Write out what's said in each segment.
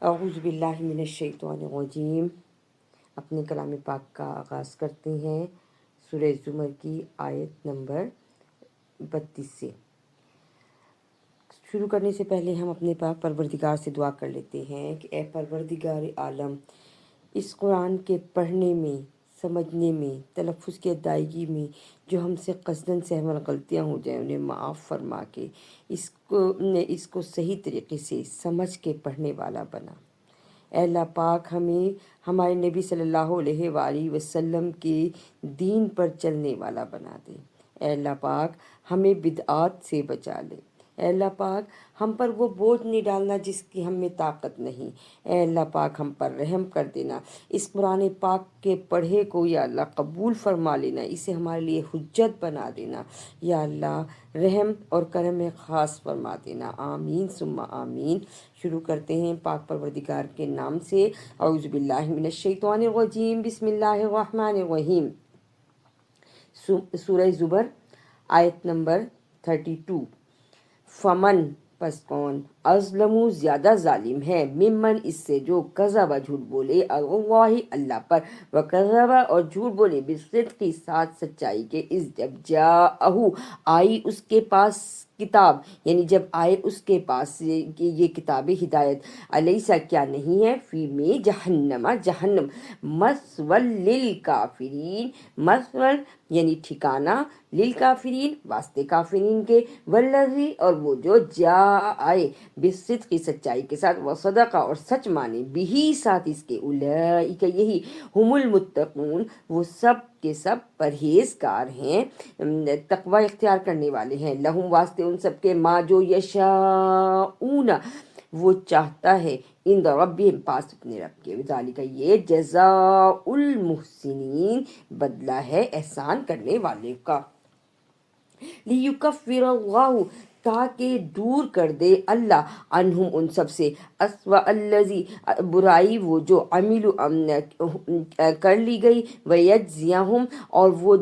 اعوذ باللہ من الشیطان الرجیم۔ اپنے کلام پاک کا آغاز کرتے ہیں سورہ زمر کی آیت نمبر 32 سے۔ شروع کرنے سے پہلے ہم اپنے پاک پروردگار سے دعا کر لیتے ہیں کہ اے پروردگار عالم، اس قرآن کے پڑھنے میں، سمجھنے میں، تلفظ کی ادائیگی میں جو ہم سے قصداً سہواً غلطیاں ہو جائیں انہیں معاف فرما کے اس کو صحیح طریقے سے سمجھ کے پڑھنے والا بنا۔ اے اللہ پاک، ہمیں ہمارے نبی صلی اللہ علیہ وآلہ وسلم کے دین پر چلنے والا بنا دے۔ اے اللہ پاک، ہمیں بدعات سے بچا لے۔ اے اللہ پاک، ہم پر وہ بوجھ نہیں ڈالنا جس کی ہم میں طاقت نہیں۔ اے اللہ پاک، ہم پر رحم کر دینا۔ اس قرآن پاک کے پڑھے کو یا اللہ قبول فرما لینا، اسے ہمارے لیے حجت بنا دینا۔ یا اللہ رحم اور کرم خاص فرما دینا۔ آمین ثم آمین۔ شروع کرتے ہیں پاک پروردگار کے نام سے۔ اعوذ باللہ من الشیطان الرجیم، بسم اللہ الرحمن الرحیم۔ سورہ زبر آیت نمبر 32۔ فمن، پس کون، اظلم، زیادہ ظالم ہے، ممن، اس سے جو، کذب، جھوٹ بولے، اللہ، اللہ پر، وکذب، اور جھوٹ بولے، بالصدق، ساتھ سچائی کے، اس جب جاءہ، آئی اس کے پاس کتاب، یعنی جب آئے اس کے پاس یہ کتاب ہدایت، الیسا، کیا نہیں ہے، فی میں، جہنم، جہنم، مثول للکافرین، مثول یعنی ٹھکانہ، للکافرین، واسطے کافرین کے، والذی، اور وہ جو، جاء، آئے، بالصدق، سچائی کے ساتھ، وصدق، اور سچ مانے، بہی، ساتھ اس کے، اولئک، یہی، ہم المتقون، وہ سب کے سب پرہیزگار ہیں، تقوی اختیار کرنے والے ہیں، لہم، واسطے ان سب کے، ما، جو، یشاؤون، وہ چاہتا ہے، عند ربہم، پاس اپنے رب کے، ذالک، یہ، جزاء المحسنین، بدلہ ہے احسان کرنے والے کا، لیکفر اللہ، تاکہ دور کر دے اللہ، عنہم، ان سب سے، اسوأ الذی، برائی وہ جو، عملوا، کر لی گئی، ویجزیہم، اور وہ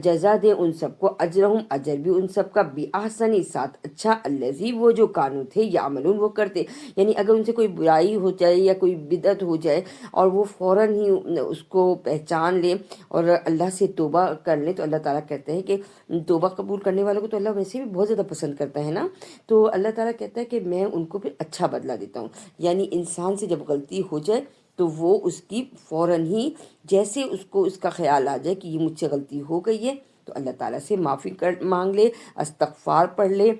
جزا دے ان سب کو، اجرہم، اجر بھی ان سب کا، بأحسن، ساتھ اچھا، الذی، وہ جو، کانوا، تھے، یعملون، وہ کرتے، یعنی اگر ان سے کوئی برائی ہو جائے یا کوئی بدعت ہو جائے اور وہ فوراً ہی اس کو پہچان لے اور اللہ سے توبہ کر لیں، تو اللہ تعالیٰ کہتے ہیں کہ توبہ قبول کرنے والوں کو تو اللہ ویسے بھی بہت زیادہ پسند کرتا ہے نا، تو اللہ تعالیٰ کہتا ہے کہ میں ان کو پھر اچھا بدلہ دیتا ہوں۔ یعنی انسان سے جب غلطی ہو جائے تو وہ اس کی فوراً ہی، جیسے اس کو اس کا خیال آ جائے کہ یہ مجھ سے غلطی ہو گئی ہے، تو اللہ تعالیٰ سے معافی مانگ لے، استغفار پڑھ لے۔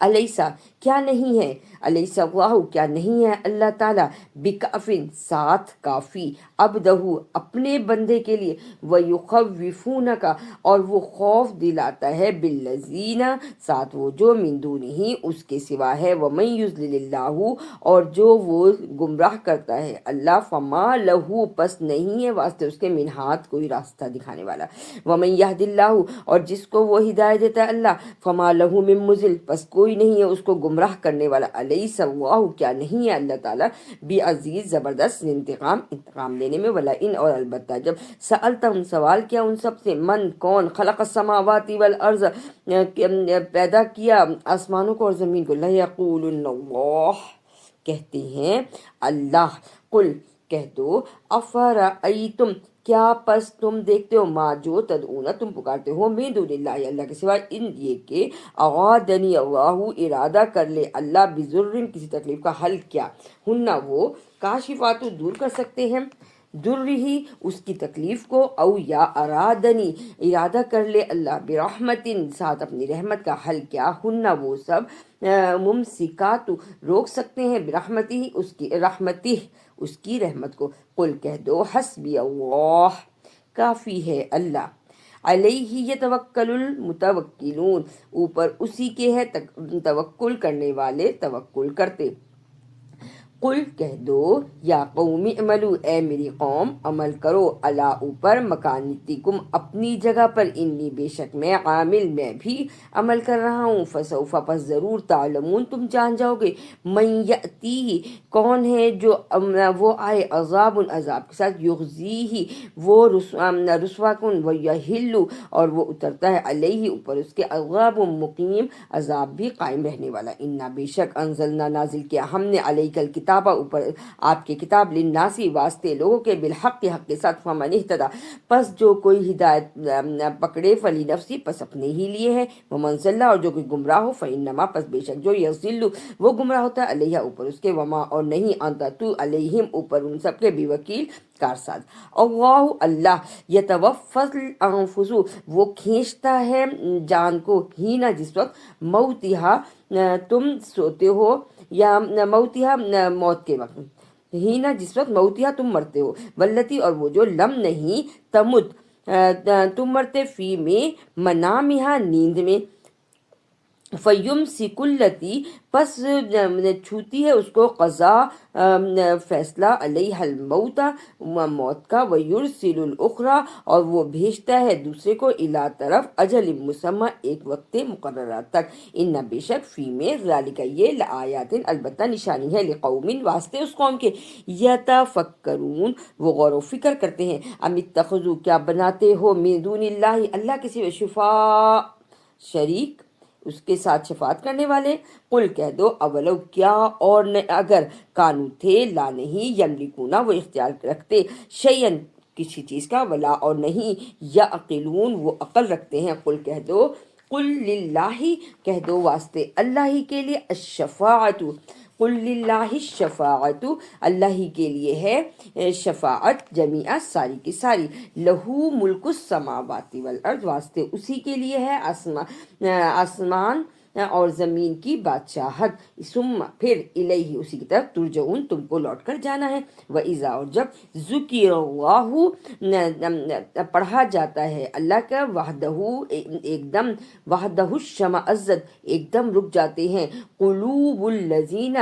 الیسا، کیا نہیں ہے، الیسا اللہ، کیا نہیں ہے اللہ تعالیٰ، بکافن، ساتھ کافی، عبدہ، اپنے بندے کے لیے، ویخوفونک، اور وہ خوف دلاتا ہے، بالذین، ساتھ وہ جو، من دونہ، اس کے سوا ہے، ومن یضلل اللہ، اور جو وہ گمراہ کرتا ہے اللہ، فما لہ، پس نہیں ہے واسطے اس کے، من ہاد، کوئی راستہ دکھانے والا، ومن یہد اللہ، اور جس کو وہ ہدایت دیتا ہے اللہ، فما لہ من مضل، بس کوئی نہیں ہے اس کو گمراہ کرنے والا، الیس اللہ، کیا نہیں ہے اللہ تعالیٰ، بعزیز، زبردست، انتقام لینے میں، ولئن، اور البتہ جب، سألتہم، سوال کیا ان سب سے، من، کون، خلق السماوات والارض، پیدا کیا آسمانوں کو اور زمین کو، لیقولن اللہ، کہتے ہیں اللہ، قل، کہہ دو، افرأیتم، کیا پس تم دیکھتے ہو، ما، جو، تدعون، تم پکارتے ہو، من دون اللہ، اللہ کے سوا، ان یہ کہ، اغادنی اللہ، ارادہ کر لے اللہ، بضر، کسی تکلیف کا، حل کیا، ہننا، وہ، کاشفات، دور کر سکتے ہیں، در ہی، اس کی تکلیف کو، او یا ارادنی، ارادہ کر لے اللہ، برحمت، ساتھ اپنی رحمت کا، حل کیا، ہننا، وہ سب، ممسکات، روک سکتے ہیں، برحمتی، اس کی رحمتی، اس کی رحمت کو، قل، کہہ دو، حسبی اللہ، کافی ہے اللہ، علیہ یتوکل المتوکلون، اوپر اسی کے ہے توکل کرنے والے توکل کرتے، قل، کہہ دو، یا قوم اعملوا، اے میری قوم، عمل کرو، علی، اوپر، مکانتکم، اپنی جگہ پر، انی، بے شک میں، عامل، میں بھی عمل کر رہا ہوں، فسوف، پس ضرور، تعلمون، تم جان جاؤ گے، من یأتیہ، کون ہے جو وہ آئے، عذاب، عذاب کے ساتھ، یخزیہ، وہ رسوا کن، ویحل، اور وہ اترتا ہے، علیہ، اوپر اس کے، عذاب مقیم، عذاب بھی قائم رہنے والا، انا، بے شک، انزلنا، نازل کیا ہم نے، علیک الکتاب، کتابہ اوپر آپ کی کتاب للناسی واسطے لوگوں کے بالحق کے حق کے ساتھ فمن اہتدی پس جو کوئی ہدایت پکڑے فلی نفسی پس اپنے ہی لیے ہے ومن ضل اور جو کوئی گمراہ ہو فانما پس بے شک جو یضل وہ گمراہ ہوتا ہے علیہ اوپر اس کے وما اور نہیں انت تو علیہم اوپر ان سب کے بھی وکیل کارساز اللہ اللہ یتوفی الانفس وہ کھینچتا ہے جان کو ہی نہ جس وقت موتہا تم سوتے ہو یا موتہا موت کے وقت ہی نہ جس وقت موتیا تم مرتے ہو والتی اور وہ جو لم نہیں تمت تم مرتے فی میں منامہا نیند میں فیمسک التی پس چھوتی ہے اس کو قضا فیصلہ علیہ الموت موت کا ویرسل الاخری اور وہ بھیجتا ہے دوسرے کو الی طرف اجل مسمى ایک وقت مقررہ تک ان بے شک فی میں ذالک یہ لآیات البتہ نشانی ہے لقوم واسطے اس قوم کے یتفکرون وہ غور و فکر کرتے ہیں ام اتخذوا کیا بناتے ہو من دون اللہ اللہ کے سوا شفاء شریک اس کے ساتھ شفاعت کرنے والے قل کہہ دو اولو کیا اور اگر کانو تھے لا نہیں یملکونا وہ اختیار رکھتے شیئن کسی چیز کا ولا اور نہیں یعقلون وہ عقل رکھتے ہیں قل کہہ دو قل للہ کہہ دو واسطے اللہ ہی کے لیے الشفاعت قل للہ الشفاعت اللہ ہی کے لیے ہے شفاعت جمیعہ ساری کی ساری لہو ملک السماوات والارض واسطے اسی کے لیے ہے آسمان اور زمین کی بادشاہت ثم پھر الیہ اسی کی طرف ترجعون تم کو لوٹ کر جانا ہے وَإِذَا اور جب ذکر اللہ پڑھا جاتا ہے اللہ کا وحدہ ایک دم وحدہ الشمعزت ایک دم رک جاتے ہیں قلوب الذین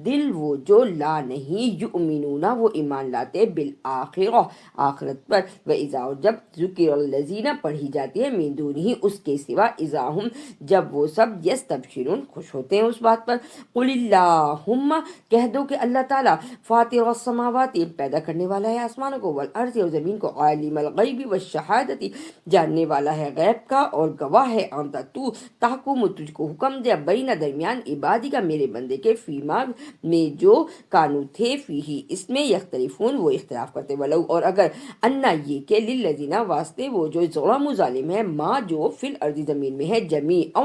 دل وہ جو لا نہیں یؤمنون وہ ایمان لاتے بالآخرہ آخرت پر وَإِذَا اور جب ذکر الذین پڑھی جاتی ہے من دونہ اس کے سوا اذا ہم جب وہ سب یستبشرون خوش ہوتے ہیں اس بات پر قل اللہم کہہ دو کہ اللہ تعالیٰ فاطر السماوات پیدا کرنے والا ہے آسمانوں کو والارض اور زمین کو عالم الغیب والشہادت جاننے والا ہے غیب کا اور گواہ ہے انت تو تحکم تجھ کو حکم دے بین درمیان عبادی کا میرے بندے کے فیما میں جو کانو تھے فیہی اس میں یختلفون وہ اختلاف کرتے ولو اور اگر انا یہ کہ للذین واسطے وہ جو ظلم ظالم ہے ما جو فی الارض زمین میں ہے جمیعا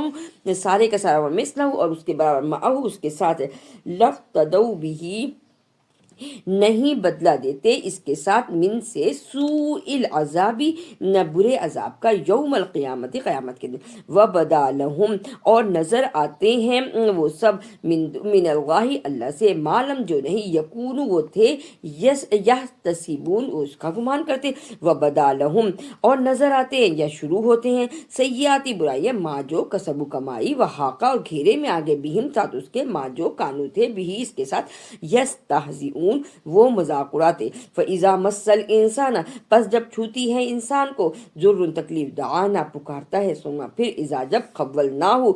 سارے کا سارا مثلہ اور اس کے برابر معہ اس کے ساتھ لفتدوا بھی نہیں بدلہ دیتے اس کے ساتھ من سے سوء العذابی نہ برے عذاب کا یوم القیامت قیامت کے دن وبدا لہم اور نظر آتے ہیں وہ سب من اللہ اللہ سے معلوم جو نہیں یکون وہ تھے یحتسبون اس کا گمان کرتے وبدا لہم اور نظر آتے ہیں یا شروع ہوتے ہیں سیئاتی برائیاں ما جو کسب کمائی وحاقہ اور گھیرے میں آگے بہم ساتھ اس کے ما جو کانو تھے بھی اس کے ساتھ یستہزئون وہ مذاق اڑاتے فَإِذَا مَسَّ الْإِنسَانَ پس جب چھوتی ہے انسان کو ضرور تکلیف دعانا پکارتا ہے سنما پھر اذا جب خولناہو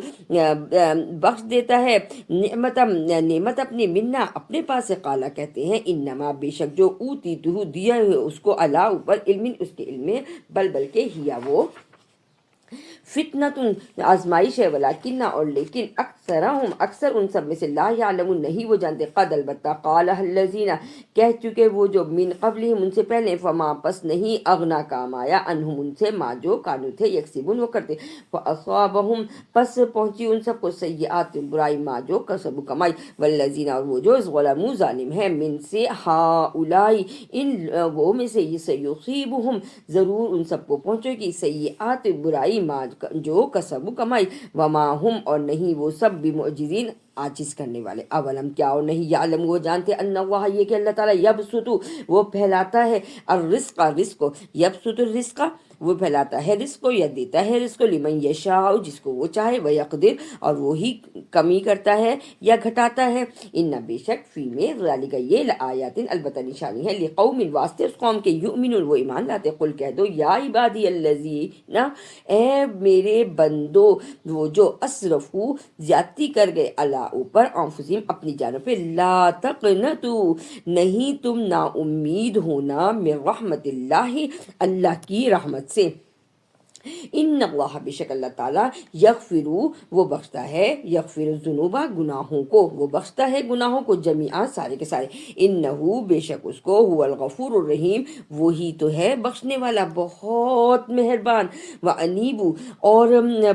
بخش دیتا ہے نعمت اپنی منا اپنے پاس سے قالا کہتے ہیں انما بے شک جو اوتیتہ دیا ہے اس کو علا اوپر علم اس کے علم میں بلکہ ہیا وہ فتنۃ آزمائش ہے ولیکن اور لیکن اکثرہم اکثر ان سب میں سے لا یعلمون نہیں وہ جانتے قد البتہ قال الذین کہہ چکے وہ جو من قبلہم ان سے پہلے فما پس نہیں اغنا کام آیا انہم ان سے ما جو کانو تھے یکسبون وہ کرتے فاصابہم پس پہنچی ان سب کو سیئات برائی ما جو کسب کمائی والذین اور وہ جو ظلموا ظالم ہیں من سے ہاؤلائی ان لوگوں میں سے یصیبہم ضرور ان سب کو پہنچے گی سیئات برائی ما جو کسب کمائی وما ہم اور نہیں وہ سب بمعجزین عاجز کرنے والے اولم کیا اور نہیں یعلم وہ جانتے ان اللہ یہ کہ اللہ تعالیٰ یبسط وہ پھیلاتا ہے الرزق رزق یبسط الرزق وہ پھیلاتا ہے رزق کو یا دیتا ہے رزق کو لمن یشاء جس کو وہ چاہے ویقدر اور وہی کمی کرتا ہے یا گھٹاتا ہے ان بے شک فی میں ذالک یہ لآیات البتہ نشانی ہے لقوم واسطے اس قوم کے یؤمنون وہ ایمان لاتے قل کہہ دو یا عبادی الذین اے میرے بندو وہ جو اسرفو زیادتی کر گئے اللہ اوپر انفسہم اپنی جانوں پہ لا تقنطوا نہیں تم نا امید ہونا من رحمت اللہ اللہ کی رحمت سے ان اللہ بشک اللہ تعالیٰ یغفرو وہ بخشتا ہے، یغفر الذنوبا گناہوں کو، وہ بخشتا ہے گناہوں کو، جمیعا سارے کے سارے، انہو بے شک اس کو، هو الغفور الرحیم وہی تو ہے بخشنے والا بہت مہربان، وانیبو اور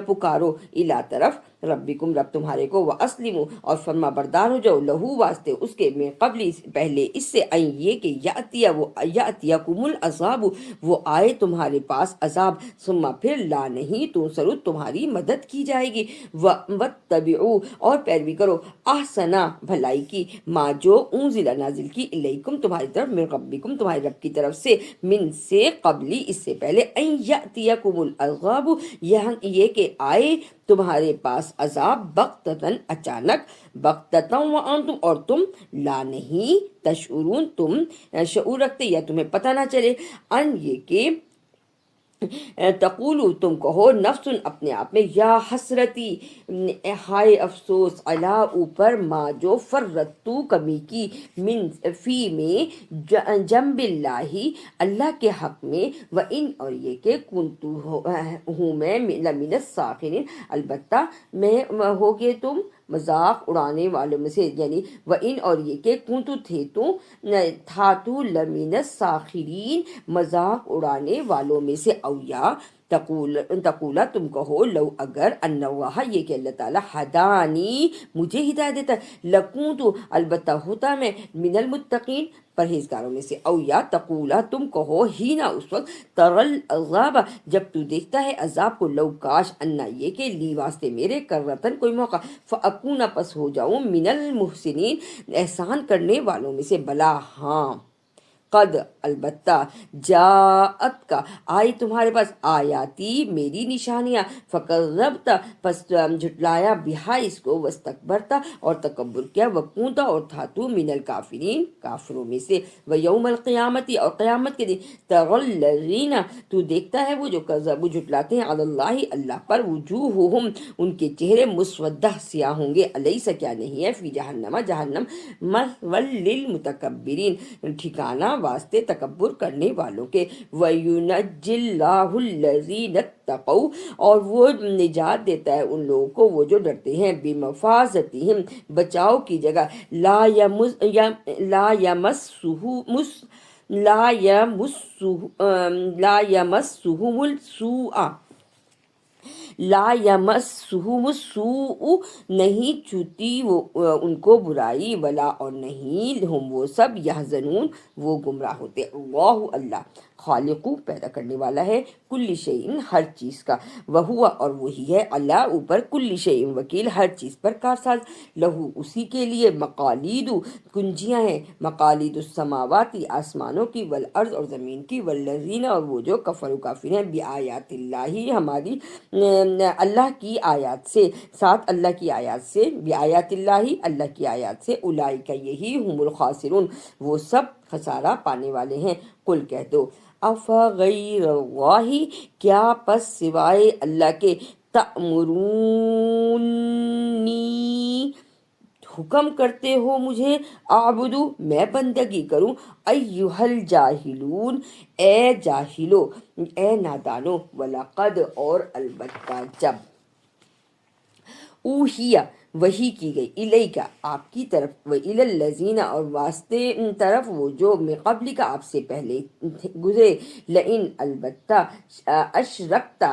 پکارو الی طرف ربکم رب تمہارے کو، واسلمو اور فرما بردار ہو جاؤ، لہو واسطے اس کے، میں قبل پہلے اس سے، این یہ کہ یاتیکم العذاب وہ آئے تمہارے پاس عذاب، ثم پھر لا نہیں تنصروا تمہاری مدد کی جائے گی، واتبعوا اور پیروی کرو، احسنا بھلائی کی، ما جو انزل نازل کی، الیکم تمہاری طرف، من ربکم تمہارے رب کی طرف سے، من سے قبلی اس سے پہلے، این یاتیکم العذاب یہ کہ آئے تمہارے پاس عذاب، بغتتاً اچانک، بغتتاً وانتم اور تم لا نہیں تشعرون تم شعور رکھتے یا تمہیں پتہ نہ چلے، ان یہ کہ تقولو تم کہو، نفس اپنے آپ میں، یا حسرتی ہائے افسوس، علا اوپر، ما جو فرطو کمی کی، من فی میں، جنب اللہ اللہ کے حق میں، و ان اور یہ کہ کنتو ہوں میں، لمن الساخرین البتہ میں ہو گے تم مذاق اڑانے والوں میں سے، یعنی و ان اور یہ کہ کنتو تھے تو تھا تو لمن الساخرین مذاق اڑانے والوں میں سے، او یا تقولا تم کہو، لو اگر، ان اللہ یہ کہ اللہ تعالیٰ، ہدانی مجھے ہدایت دیتا لکوں تو البتہ ہوتا میں، من المتقین پرہیزگاروں میں سے، او یا تقولا تم کہو، ہی نہ اس وقت، ترل عذاب جب تو دیکھتا ہے عذاب کو، لو کاش، انا یہ کہ لی واسطے میرے، کرتن کوئی موقع، فاکون پس ہو جاؤں، من المحسنین احسان کرنے والوں میں سے، بلا ہاں، قد البتہ، جاءت کا آئی تمہارے پاس، آیاتی میری نشانیاں، فکذبت پس جھٹلایا، بہا اس کو، واستکبرتا اور تکبر کیا، وکونتا اور تھا تو، من الکافرین کافروں میں سے، ویوم القیامتی اور قیامت کے دن، تغلظین تو دیکھتا ہے وہ جو کذبوا جھٹلاتے ہیں، علی اللہ اللہ پر، وجوہہم ان کے چہرے، مسودہ سیاہ ہوں گے، الیس کیا نہیں ہے، فی جہنم جہنم، مثوی للمتکبرین ٹھکانہ واسطے تکبر کرنے والوں کے، وَيُنَجِّ اللَّهُ الَّذِينَ اتَّقَوْا اور وہ نجات دیتا ہے ان لوگوں کو وہ جو ڈرتے ہیں، بِمَفَازَتِهِمْ بچاؤ کی جگہ، لا يمسهم السوء لا یمسہم السوء نہیں چھوتی وہ ان کو برائی، ولا اور نہیں، ہم وہ سب، یحزنون وہ گمراہ ہوتے، اللہ اللہ خالقو پیدا کرنے والا ہے، کل شیء ہر چیز کا، وہو اور وہی ہے، اللہ اوپر، کل شیء وکیل ہر چیز پر کارساز، لہو اسی کے لیے، مقالید کنجیاں ہیں، مقالید السماواتی آسمانوں کی، والارض اور زمین کی، والذین اور وہ جو کفروا کافر ہیں، بآیات اللہ ہماری اللہ کی آیات سے، ساتھ اللہ کی آیات سے، بآیات اللہ اللہ کی آیات سے، اولئک یہی، ہم الخاسرون وہ سب خسارہ پانے والے ہیں، قل کہہ دو، افغیر اللہ کیا پس سوائے اللہ کے، تأمرونی حکم کرتے ہو مجھے، اعبدو میں بندگی کروں، ایہا الجاہلون اے جاہلو، اے نادانو، وَلَقَدْ اور البتہ جب، اوحیہ وحی کی گئی، الیکا آپ کی طرف، وَإِلَى الَّذِينَ اور واسطے ان طرف وہ جو، من قبلک آپ سے پہلے گزرے، لئن البتہ، اشرکتا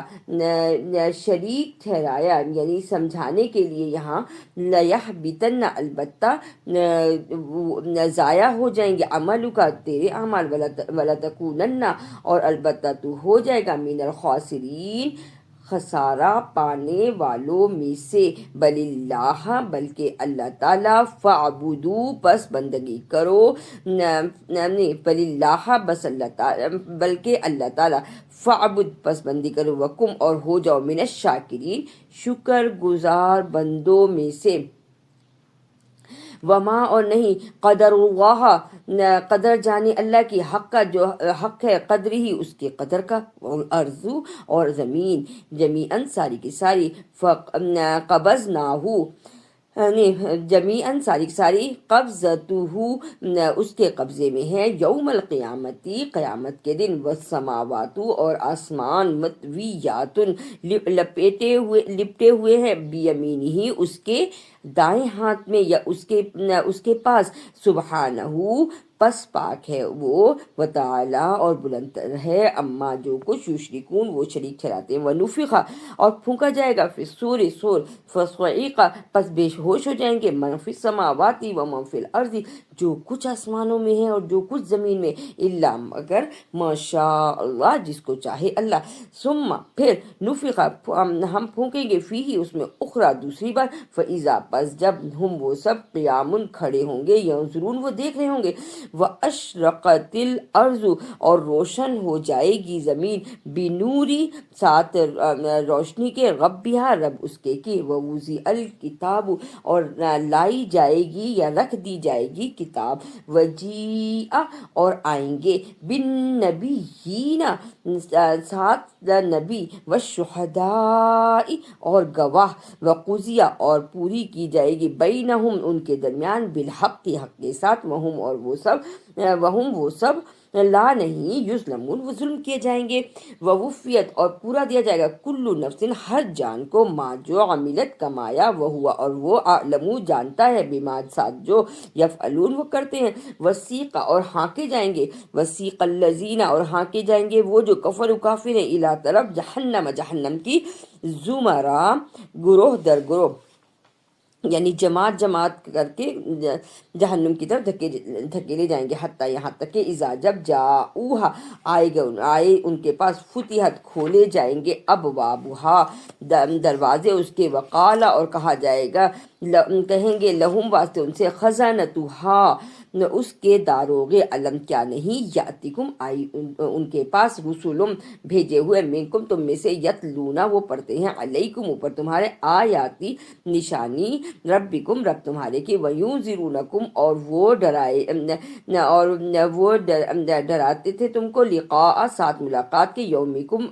شریک ٹھہرایا، یعنی سمجھانے کے لیے یہاں، لیحبطن البتہ ضائع ہو جائیں گے، عمل کا تیرے اعمال، ولتکونن اور البتہ تو ہو جائے گا، من الخاسرین خسارہ پانے والوں میں سے، بل اللہ بلکہ اللہ تعالیٰ، فاعبدو پس بندگی کرو، بل اللہ بس اللہ تعالیٰ بلکہ اللہ تعالیٰ، فاعبد پس بندی کرو، وکم اور ہو جاؤ، من الشاکرین شکر گزار بندوں میں سے، وما اور نہیں، قدر اللہ قدر جانی اللہ کی، حق کا جو حق ہے، قدر ہی اس کے قدر کا، ارض اور زمین، جمیعاً ساری کی ساری، قبضناہ جمیعاً ساری کی ساری قبضتہ اس کے قبضے میں ہے، یوم القیامتی قیامت کے دن، والسماوات اور آسمان مطویات لپٹے ہوئے ہیں، بیمینہ اس کے دائیں ہاتھ میں یا اس کے پاس، سبحانہ پس پاک ہے وہ، وتعالی اور بلند ہے، اما جو کچھ یشرکون وہ شریک ٹھہراتے ہیں، ونفخ اور پھونکا جائے گا، فی الصور سور، فصعق پس بے ہوش ہو جائیں گے، من فی السماوات و من فی الارض جو کچھ آسمانوں میں ہے اور جو کچھ زمین میں، الا مگر ماشاء اللہ جس کو چاہے اللہ، ثم پھر نفخ ہم پھونکیں گے، فیہ اس میں، اخرى دوسری بار، فاذا پس جب ہم وہ سب قیام کھڑے ہوں گے، ینظرون وہ دیکھ رہے ہوں گے، واشرقت الارض اور روشن ہو جائے گی زمین، بنوری ساتھ روشنی کے، ربیہا رب اس کے کی، ووضع الکتاب اور لائی جائے گی یا رکھ دی جائے گی کتاب، وجیء اور آئیں گے، بالنبیین ساتھ نبی، والشہداء اور گواہ، وقضیہ اور پوری کی جائے گی، بینہم ان کے درمیان، بالحق حق کے ساتھ، وہم وہ سب لا نہیں، یظلمون وہ ظلم کیے جائیں گے، ووفیت اور پورا دیا جائے گا، کل نفس ہر جان کو، ما جو عملت کمایا، اور وہ اعلم جانتا ہے، بما ساتھ جو، یفعلون وہ کرتے ہیں، وسیق اور ہانکے جائیں گے، وسیق الذین اور ہانکے جائیں گے وہ جو کفر کافر ہیں، الی طرف، جہنم جہنم کی، زمرہ گروہ در گروہ، یعنی جماعت جماعت کر کے جہنم کی طرف دھکیلے جائیں گے، حتیٰ یہاں تک کہ اذا جب جاؤہا آئے ان کے پاس، فتحت کھولے جائیں گے، ابوابہا دروازے اس کے، وقالا اور کہا جائے گا، کہیں گے، لہم واسطے ان سے، خزانتہا اس کے داروغے، علم کیا نہیں، یاتکم آئی ان کے پاس، رسولم بھیجے ہوئے، منکم تم میں سے، یتلونا وہ پڑھتے ہیں، علیکم اوپر تمہارے، آیاتی نشانی، ربکم رب تمہارے کی، وینذرونکم اور وہ ڈراتے تھے تم کو، لقاء ساتھ ملاقات کے، یومکم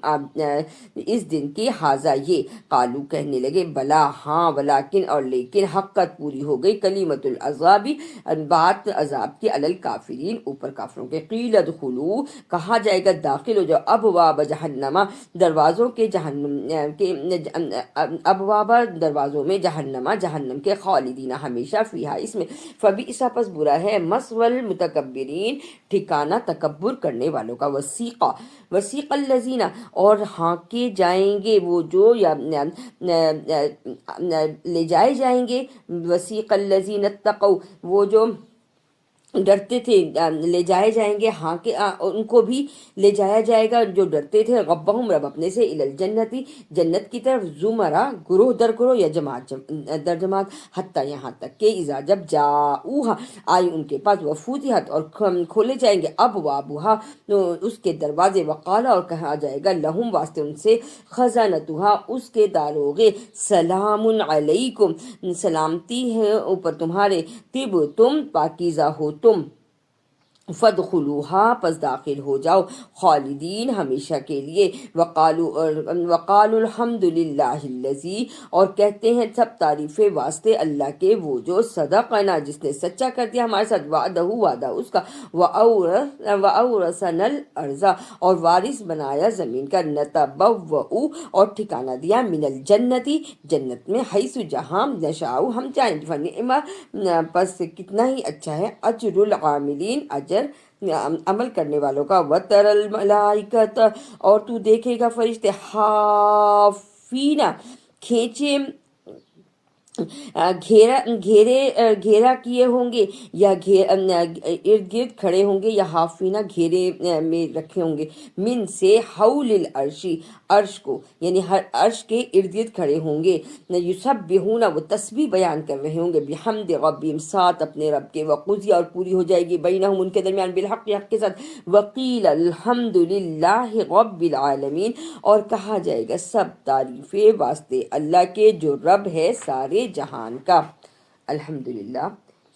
اس دن کی، ھذا یہ، قالو کہنے لگے، بلا ہاں، ولیکن اور لیکن، حقت پوری ہو گئی، کلمۃ العذاب بات عذاب کی، علی الکافرین اوپر کافروں کے، قیل ادخلوا کہا جائے گا داخل ہو جاؤ، ابواب جہنم دروازوں کے، جہنم کے، ابواب دروازوں میں، جہنم کے، خالدین ہمیشہ، فیہا اس میں، فبئس پس برا ہے، مثوی المتکبرین ٹھکانہ تکبر کرنے والوں کا، وسیق الذین اور ہانکے جائیں گے وہ جو، یا لے جائے جائیں گے، وسیق الذین اتقوا وہ جو ڈرتے تھے، لے جائے جائیں گے، ہاں کہ ان کو بھی لے جایا جائے گا جو ڈرتے تھے، ربہم رب اپنے سے، الی الجنتی جنت کی طرف، زمرہ گروہ در گروہ یا جماعت در جماعت، حتیٰ یہاں تک کہ اذا جب جاؤہا آئی ان کے پاس، وفتحت اور کھولے جائیں گے، ابوابہا اس کے دروازے، وقالا اور کہا جائے گا، لہم واسطے ان سے، خزانتہا اس کے داروغے، سلام علیکم سلامتی ہے اوپر تمہارے، طب تم پاکیزہ ہو تم، فادخلوها پس داخل ہو جاؤ، خالدین ہمیشہ کے لیے، وقالوا الحمد للہ الذی اور کہتے ہیں سب تعریفیں واسطے اللہ کے، وہ جو، صدقنا جس نے سچا کر دیا ہمارے ساتھ، وعدہ وعدہ اس کا، وَأَوْرَثَنَا الْأَرْضَ اور وارث بنایا زمین کا، نتبوأ اور ٹھکانہ دیا، من الجنتی جنت میں، حیث جہاں، نشاء ہم چاہیں، فنعم پس کتنا ہی اچھا ہے، اجر العاملین اجر عمل کرنے والوں کا، وَتَرَ الْمَلَائِکَةَ اور تو دیکھے گا فرشتے، حافین کھینچے، گھیرا کیے ہوں گے، یا ارد گرد کھڑے ہوں گے، یا حافینہ گھیرے میں رکھے ہوں گے، من سے، حول العرش عرش کو، یعنی ہر عرش کے ارد گرد کھڑے ہوں گے، یسبحون وہ تسبیح بیان کر رہے ہوں گے، بحمد ربہم ساتھ اپنے رب کے، وقضی اور پوری ہو جائے گی، بینہم ان کے درمیان، بالحق حق کے ساتھ، وقیل الحمد للہ رب العالمین اور کہا جائے گا سب تعریفیں واسطے اللہ کے جو رب ہے سارے جہان کا۔ الحمدللہ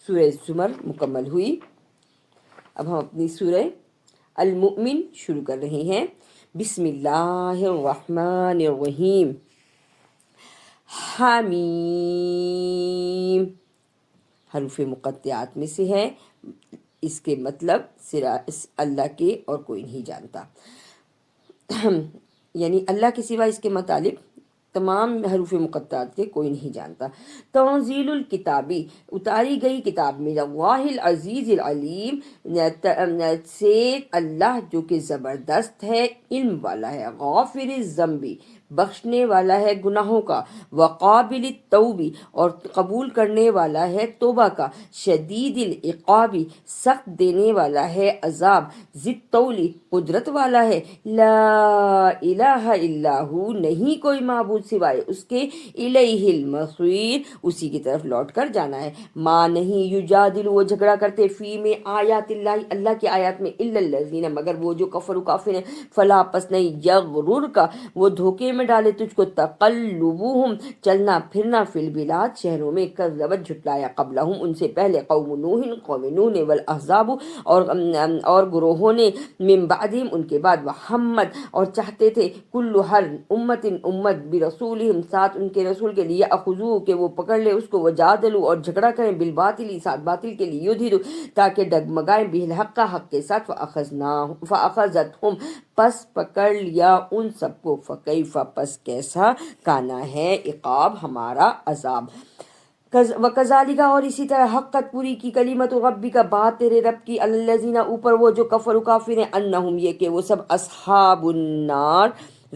سورہ زمر مکمل ہوئی۔ اب ہم اپنی سورہ المؤمن شروع کر رہے ہیں۔ بسم اللہ الرحمن الرحیم۔ حمیم حروف مقطعات میں سے ہے، اس کے مطلب اللہ کے اور کوئی نہیں جانتا، یعنی اللہ کے سوا اس کے متعلق تمام حروف مقطعات کے کوئی نہیں جانتا۔ تنزیل الکتابی اتاری گئی کتاب میں اللہ العزیز العلیم سے، اللہ جو کہ زبردست ہے، علم والا ہے، غافر الذنبی بخشنے والا ہے گناہوں کا، وقابل التوبی اور قبول کرنے والا ہے توبہ کا، شدید العقابی سخت دینے والا ہے عذاب، ذی الطولی قدرت والا ہے، لا الہ الا ہو نہیں کوئی معبود سوائے اس کے، الیہ المصیر اسی کی طرف لوٹ کر جانا ہے، ماں نہیں یجادل وہ جھگڑا کرتے، فی میں آیات اللہ اللہ کی آیات میں، الا الذین مگر وہ جو کفر و کافر ہیں، فلا پس نہیں، یغرر کا وہ دھوکے میں ڈالے تجھ کو، تقلبہم چلنا پھرنا، فی البلاد شہروں میں، کذبت جھٹلایا قبلہم ان سے پہلے، قوم نوح قوم نوح نے، والاحزاب اور گروہوں نے، من بعدہم ان کے بعد، محمد اور چاہتے تھے، کل ہر امت برسولہم ساتھ ان کے رسول کے لیے، اخذو کہ وہ پکڑ لے اس کو، وجادلو اور جھگڑا کریں، بالباطل ساتھ باطل کے لیے، یدھرو تاکہ ڈگمگائیں، بالحق حق کے ساتھ، فاخذتہم پس پکڑ لیا ان سب کو، فکیف پس کیسا کانا ہے عقاب ہمارا عذاب، وَكَذَلِكَ اور اسی طرح حقت پوری کی کلمت ربک بات تیرے رب کی، الذین اوپر وہ جو کفر و کافر ہیں، انہم یہ کہ وہ سب اصحاب النار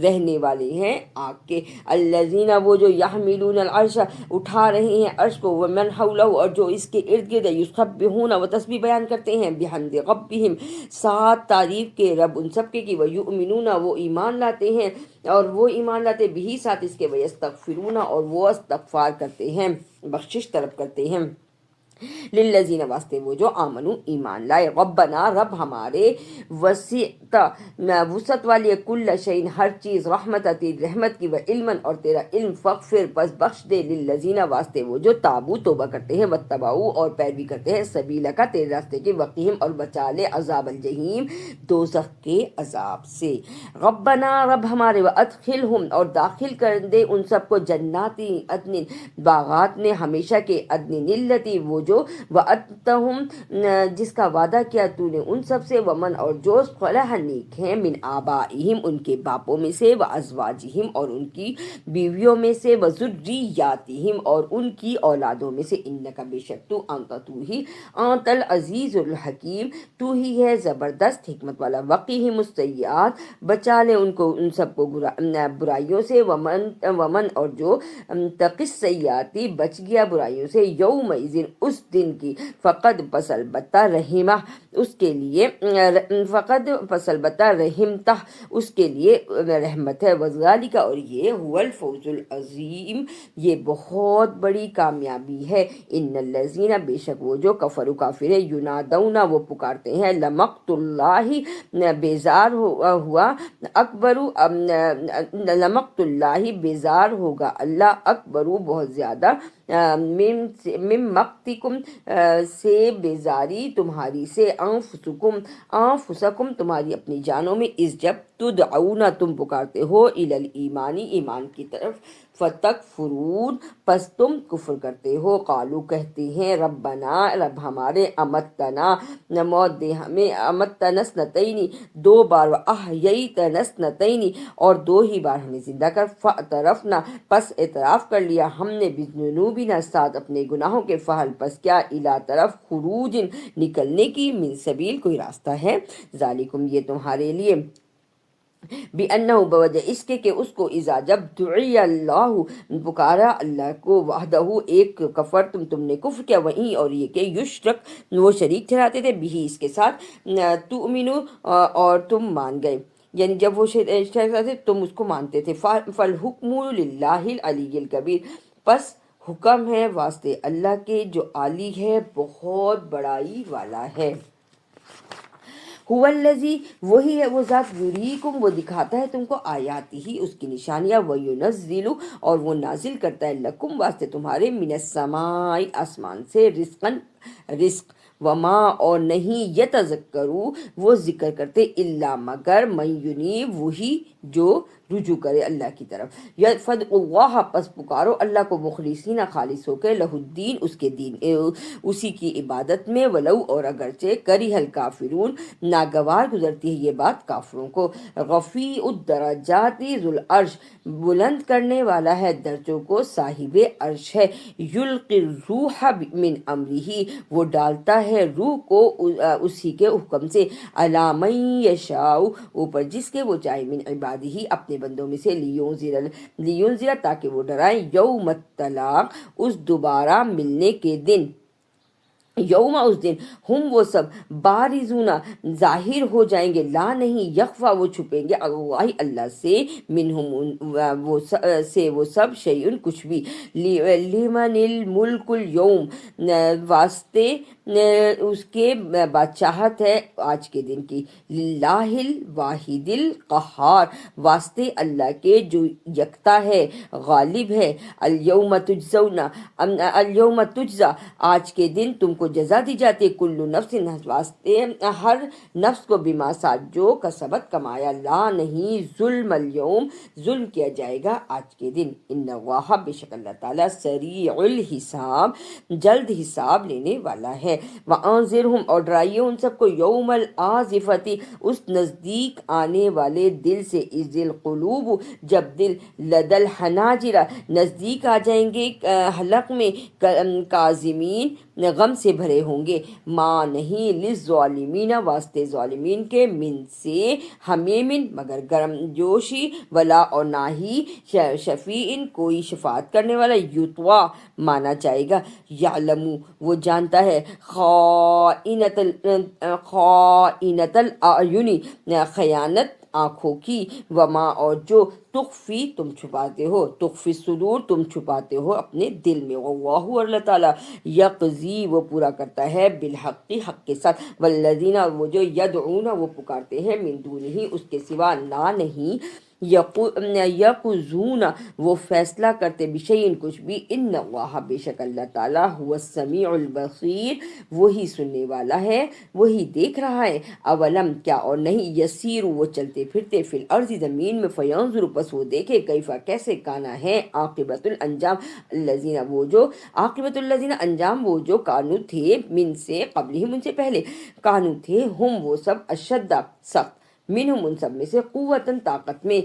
رہنے والے ہیں آگ کے، الذین وہ جو یحملون العرش اٹھا رہے ہیں عرش کو، ومن حولہ اور جو اس کے ارد گرد، یسبحون وہ تسبیح بیان کرتے ہیں، بحمد ربہم ساتھ تعریف کے رب ان سب کے کی، ویؤمنون وہ ایمان لاتے ہیں، اور وہ ایمان لاتے بھی ساتھ اس کے، ویستغفرون اور وہ استغفار کرتے ہیں، بخشش طلب کرتے ہیں، للذین واسطے وہ جو آمنو ایمان لائے، ربنا رب ہمارے، وسعت وسعت والی کل شیء ہر چیز، رحمت تیری رحمت کی، و علما اور تیرا علم، فغفر پس بخش دے، للذین واسطے وہ جو تابو توبہ کرتے ہیں، واتبعوا اور پیروی کرتے ہیں، سبیلک تیرے راستے کی، وقیہم اور بچا لے، عذاب الجحیم دوزخ کے عذاب سے، ربنا رب ہمارے، وادخلہم اور داخل کر دے ان سب کو، جناتی عدن باغات میں ہمیشہ کے، عدن التی وہ جو، وعدتہم جس کا وعدہ کیا تو نے ان سب سے، ومن اور جو صلح نیک ہیں، من آبائہم ان کے باپوں میں سے، وازواجہم اور ان کی بیویوں میں سے، وذریاتہم اور ان کی اولادوں میں سے، انکا بے شک تو، انت تو ہی، انت العزیز الحکیم تو ہی ہے زبردست حکمت والا، وقیہم السیئات بچا لے ان کو ان سب کو برائیوں سے، ومن اور جو تقی السیئاتی بچ گیا برائیوں سے، یومئذ اس دن کی، فقد پس البتہ رحمہ اس کے لیے، فقد پس البتہ رحمتہ اس کے لیے رحمت ہے، وذالک اور یہ، هو الفوز العظیم یہ بہت بڑی کامیابی ہے، ان الذین بے شک وہ جو کفروا کافر ہے، ینادون وہ پکارتے ہیں، لمقت اللہ بیزار ہوا، اکبر لمقت اللہ بیزار ہوگا اللہ، اکبر بہت زیادہ، من مقتکم سے بیزاری تمہاری سے، انفسکم تمہاری اپنی جانوں میں، اس جب تدعون تم پکارتے ہو، الی الایمان ایمان کی طرف، فتکفرون پس تم کفر کرتے ہو، قالو کہتے ہیں، ربنا رب ہمارے، امتنا موت دے ہمیں، امتنا اثنتین دو بار، واحییتنا اثنتین اور دو ہی بار ہمیں زندہ کر، فاعترفنا پس اعتراف کر لیا ہم نے، بذنوبنا ساتھ اپنے گناہوں کے، فہل پس کیا، الی طرف، خروج نکلنے کی، من سبیل کوئی راستہ ہے، ذالکم یہ تمہارے لیے، بِأَنَّهُ بوجہ اس کے کہ اس کو، اذا جب دعی اللہ پکارا اللہ کو، وحدہ ایک، کفر تم نے کفر کیا، وہیں اور یہ کہ یشرک وہ شریک ٹھہراتے تھے، بھی اس کے ساتھ، تؤمنو اور تم مان گئے، یعنی جب وہ شریک ٹھہراتے تھے تم اس کو مانتے تھے، فالحکم للہ العلی الکبیر پس حکم ہے واسطے اللہ کے جو عالی ہے بہت بڑائی والا ہے، هو الذی وہی ہے وہ ذات، یریکم وہ دکھاتا ہے تم کو، آیاتی ہی اس کی نشانیاں، وینزل اور وہ نازل کرتا ہے، لکم واسطے تمہارے، من السماء آسمان سے، رزقا رزق، وما اور نہیں، یتذکروا وہ ذکر کرتے، الا مگر، من ینیب وہی جو رجوع کرے اللہ کی طرف۔ فد اللہ، پس پکارو اللہ کو مخلصین خالص ہو کے، لہ الدین، اس کے دین، اسی کی عبادت میں، ولو، اور اگرچہ، کریہ الکافرون، ناگوار گزرتی ہے یہ بات کافروں کو۔ رفیع الدرجات ذو العرش، بلند کرنے والا ہے درجوں کو، صاحب عرش ہے۔ یلقی الروح من امرہ، وہ ڈالتا ہے روح کو اسی کے حکم سے، علی من یشاء، اوپر جس کے وہ چاہے، من عبادہ، اپنے بندوں میں سے، لیونذر، تاکہ وہ ڈرائیں، یوم الطلاق، اس دوبارہ ملنے کے دن، یوم، اس دن، ہم، وہ سب، بارزون، ظاہر ہو جائیں گے، لا، نہیں، یخفا، وہ چھپیں گے، اللہ، اللہ سے، منہم، وہ سب، شیئن، کچھ بھی، لمن الملک اليوم، واسطے اس کے بادشاہت ہے آج کے دن کی، للہ الواحد القہار، واسطے اللہ کے جو یکتا ہے، غالب ہے، الیوم تجزون، الیوم تجزا، آج کے دن تم کو جزا دی جاتی ہے، کل نفس، واسطے ہر نفس کو، بما، ساتھ جو، کسبت، کمایا، لا، نہیں، ظلم اليوم، ظلم کیا جائے گا آج کے دن، ان اللہ، بے شک اللہ تعالیٰ، سریع الحساب، جلد حساب لینے والا ہے۔ وانذرہم، اور ڈرائیے ان سب کو، یوم الآزفۃ، اس نزدیک آنے والے دل سے، اذ القلوب، جب دل، لدى الحناجر، نزدیک آ جائیں گے حلق میں، کاظمین، غم سے بھرے ہوں گے، ماں، نہیں، للظالمین، واسطے ظالمین کے، من، سے، حمیمن، مگر گرم جوشی، ولا، اور نہ ہی، شفیعن، کوئی شفاعت کرنے والا، یطوا، مانا جائے گا، یعلم، وہ جانتا ہے، خائنۃ الاعین، خیانت آنکھوں کی، وما، اور جو، تخفی، تم چھپاتے ہو، تخفی الصدور، تم چھپاتے ہو اپنے دل میں، واللہ، اور اللہ تعالیٰ، یقضی، وہ پورا کرتا ہے، بالحق، حق کے ساتھ، والذین، وہ جو، یدعون، وہ پکارتے ہیں، من دونہ، اس کے سوا، لا، نہیں، یقضون، وہ فیصلہ کرتے، بشیء، کچھ بھی، ان اللہ، بے شک اللہ تعالیٰ، هو السمیع البصیر، وہی سننے والا ہے، وہی دیکھ رہا ہے، اولم، کیا، اور نہیں، یسیر، وہ چلتے پھرتے، فی الارض، زمین میں، فینظر، پس وہ دیکھے، کیفا، کیسے، کانا ہے، عاقبۃ الانجام، الذین، وہ جو، عاقبۃ الذین، انجام وہ جو، کانو، تھے، من، سے، قبلہم، ان سے پہلے، کانو، تھے، ہم، وہ سب، اشد، سخت، منہم، ان سب میں سے، قوتاً، طاقت میں،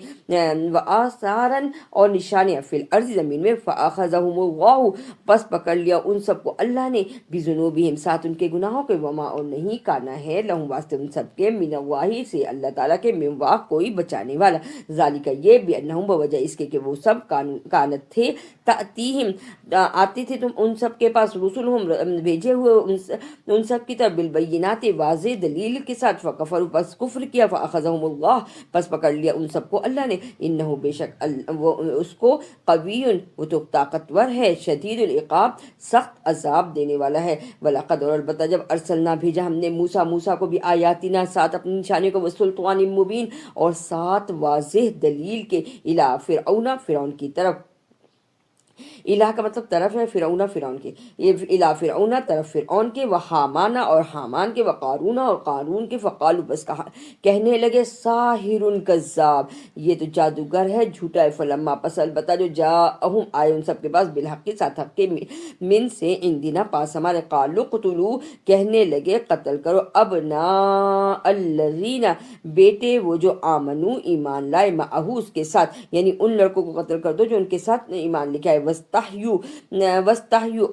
وآثاراً، اور نشانیاں، فی الارض، زمین میں، فاخذہم اللہ، پس پکڑ لیا ان سب کو اللہ نے، بذنوبہم، ساتھ ان کے گناہوں کے، وما، اور نہیں، کانا ہے، لہم، واسطے ان سب کے، من اللہ، سے اللہ تعالیٰ کے، من واق، کوئی بچانے والا، ذالک، یہ، بانہم، بوجہ اس کے کہ وہ سب، کانت، تھے، تأتیہم، آتے تھے تم ان سب کے پاس، رسولہم، بھیجے ہوئے ان سب کی طرف، بالبینات، واضح دلیل کے ساتھ، فکفروا، پس کفر کیا، فاخذہم اللہ، پس پکڑ لیا ان سب کو اللہ نے، انہ، بے شک وہ اس کو، قوی، وہ تو طاقتور ہے، شدید العقاب، سخت عذاب دینے والا ہے، وَلَقَدْ، اور البتہ جب، ارسلنا، بھیجا ہم نے، موسیٰ کو بھی، آیاتنا، ساتھ اپنی نشانیوں کو، وسلطان مبین، اور ساتھ واضح دلیل کے، الی فرعون، فرعون کی طرف، الہ کا مطلب طرف ہے، فرعون، فرعون کے، الی فرعون، طرف فرعون کے، وحامان، اور حامان کے، وقارون، اور قارون کے، فقالوا، بس کہنے لگے، ساحر کذاب، یہ تو جادوگر ہے، جھوٹا ہے، فلما، پس البتہ جو، جاءہم، آئے ان سب کے پاس، بالحق، ساتھ حق کے، من، سے، عندنا، پاس ہمارے، قالوا، قتلوا، کہنے لگے، قتل کرو، ابناء الذین، بیٹے وہ جو، آمنو، ایمان لائے، معہو، اس کے ساتھ، یعنی ان لڑکوں کو قتل کر دو جو ان کے ساتھ ایمان لے کے آئے، وستحیوا،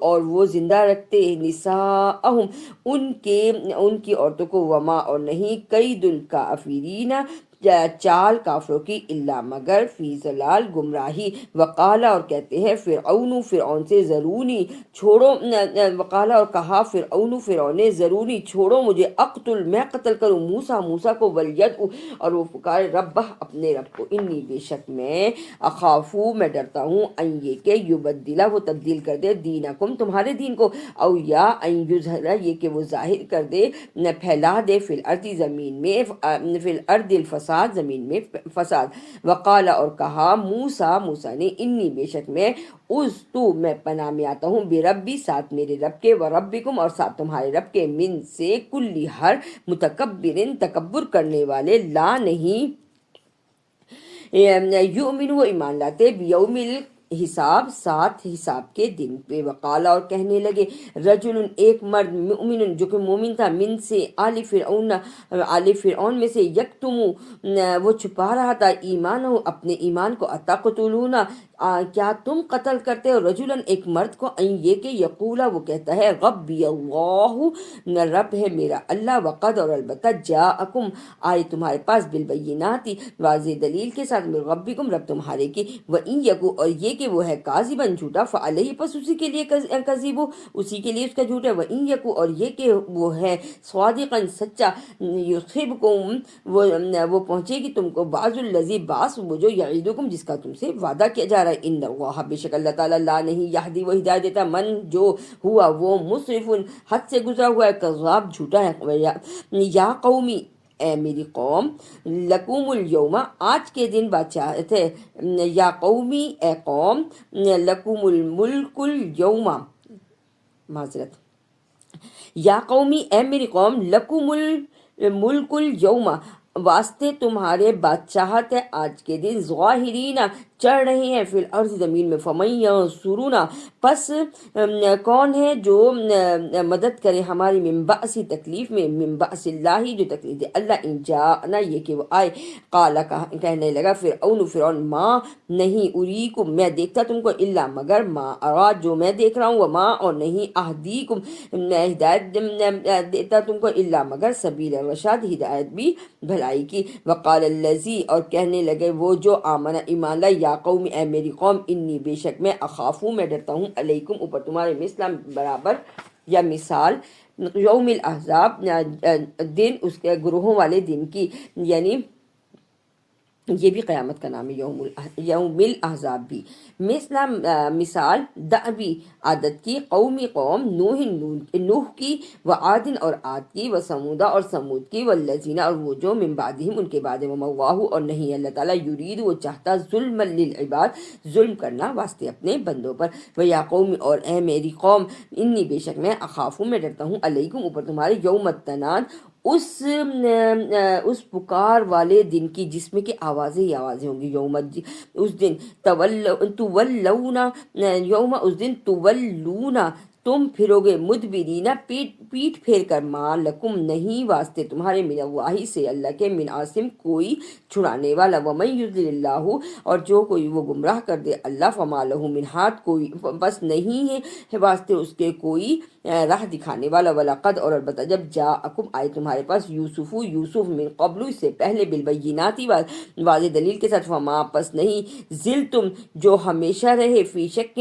اور وہ زندہ رکھتے، نساءہم، ان کی عورتوں کو، وما، اور نہیں، کید الکافرین، چال کافروں کی، الا، مگر، فی ضلال، گمراہی، وقالا، اور کہتے ہیں، فرعون، فرعون سے، ذرونی، چھوڑو، وقالا، اور کہا، فرعون، فرعون نے، ذرونی، چھوڑو مجھے، اقتل، میں قتل کروں، موسیٰ کو، ولیدعو، اور وہ پکارے، ربہ، اپنے رب کو، انی، بے شک میں، اخافو، میں ڈرتا ہوں، ان، یہ کہ، یبدلا، وہ تبدیل کر دے، دینکم، تمہارے دین کو، او، یا، ان یظہرا، یہ کہ وہ ظاہر کر دے، پھیلا دے، فی الارض، زمین میں، فی الارض الفساد، زمین میں فساد، وقالا، اور کہا، موسیٰ نے، انی، بے شک میں، میں پناہ میں آتا ہوں، بربی، ساتھ میرے رب کے، وربکم، اور ساتھ تمہارے رب کے، من، سے، کلی، ہر، متکبرن، تکبر کرنے والے، لا، نہیں، یؤمن وہ ایمان لاتے بیوم حساب سات حساب کے دن پہ، وقالا اور کہنے لگے رجل ایک مرد مؤمن جو کہ مومن تھا، من سے آل فرعون میں سے، یکتم وہ چھپا رہا تھا ایمان اپنے ایمان کو، اتقتلون کیا تم قتل کرتے ہو رجلن ایک مرد کو، ان یہ کہ یقولا وہ کہتا ہے ربی اللہ رب ہے میرا اللہ، وقد اور البتہ جاءکم آئے تمہارے پاس بالبینات واضح دلیل کے ساتھ، من ربکم رب تمہارے کی، وَإِن یکو اور یہ کہ وہ ہے کاذباً جھوٹا، فعلیہ پس اسی کے لیے کذب اسی کے لیے اس کا جھوٹ ہے، وَإِن یکو اور یہ کہ وہ ہے صادقاً سچا، یصبکم وہ پہنچے گی تم کو بعض الذی باس وہ جو یعیدکم جس کا تم سے وعدہ کیا جا رہا ہے، ان اللہ بے شک اللہ تعالیٰ لا نہیں یہدی وہ ہدایت دیتا من جو ہوا وہ مسرف حد سے گزرا ہوا ہے، کذاب جھوٹا ہے، یا قومی اے میری قوم، لکوم الیوم آج کے دن بادشاہت ہے، یا قومی اے قوم، لکوم الملک الیوم معذرت، یا قومی اے میری قوم، لکم الملک الیوم واسطے تمہارے بادشاہت ہے آج کے دن، ظاہرین چڑھ رہے ہیں فی الارض زمین میں، فمن ینصرنا پس کون ہے جو مدد کرے ہماری، من بأس تکلیف میں، من بأس اللہ جو تکلیف دے اللہ، ان جاءنا یہ کہ وہ آئے، قال کہنے لگا فرعون ما نہیں، اریکم میں دیکھتا تم کو، الا مگر ما اراد جو میں دیکھ رہا ہوں، وما اور نہیں، اہدیکم میں ہدایت دیتا تم کو، الا مگر سبیل الرشاد ہدایت بھی بھلائی کی، وقال الذی اور کہنے لگے وہ جو آمن ایمان لائے، یا قوم اے میری قوم، انی بے شک میں اخافو میں ڈرتا ہوں، علیکم اوپر تمہارے، مثل برابر یا مثال، یوم الاحزاب دن اس کے گروہوں والے دن کی، یعنی یہ بھی قیامت کا نام ہے، یوم الاحزاب بھی، مثال دعوی عادت کی، قومی قوم نوح کی، و عادن اور عاد کی، و سمودا اور سمود کی، والذین اور وہ جو من بعدہم ان کے بعد، وما اللہ اور نہیں اللہ تعالیٰ، یرید وہ چاہتا، ظلم للعباد ظلم کرنا واسطے اپنے بندوں پر، و یا قوم اور اے میری قوم، انی بے شک میں اخافو میں ڈرتا ہوں، علیکم اوپر تمہارے، یوم التناد اس پکار والے دن کی جس میں کہ آوازیں ہی آوازیں ہوں گی، یوم اس دن تولونا یوم اس دن تولونا تم پھرو گے، مدبرینا پیٹ پھیر کر، ما لکم نہیں واسطے تمہارے، من اللہ سے اللہ کے، من عاصم کوئی چھڑانے والا، ومن یضلل اللہ اور جو کوئی وہ گمراہ کر دے اللہ، فما لہ من ہاد کوئی بس نہیں ہے واسطے اس کے کوئی راہ دکھانے والا، وَلَقَدْ اور البتہ جب جاءکم آئے تمہارے پاس، یوسف من قبل اس سے پہلے، بالبینات واضح دلیل کے ساتھ، فما پس نہیں، زل تم جو ہمیشہ رہے، فی شک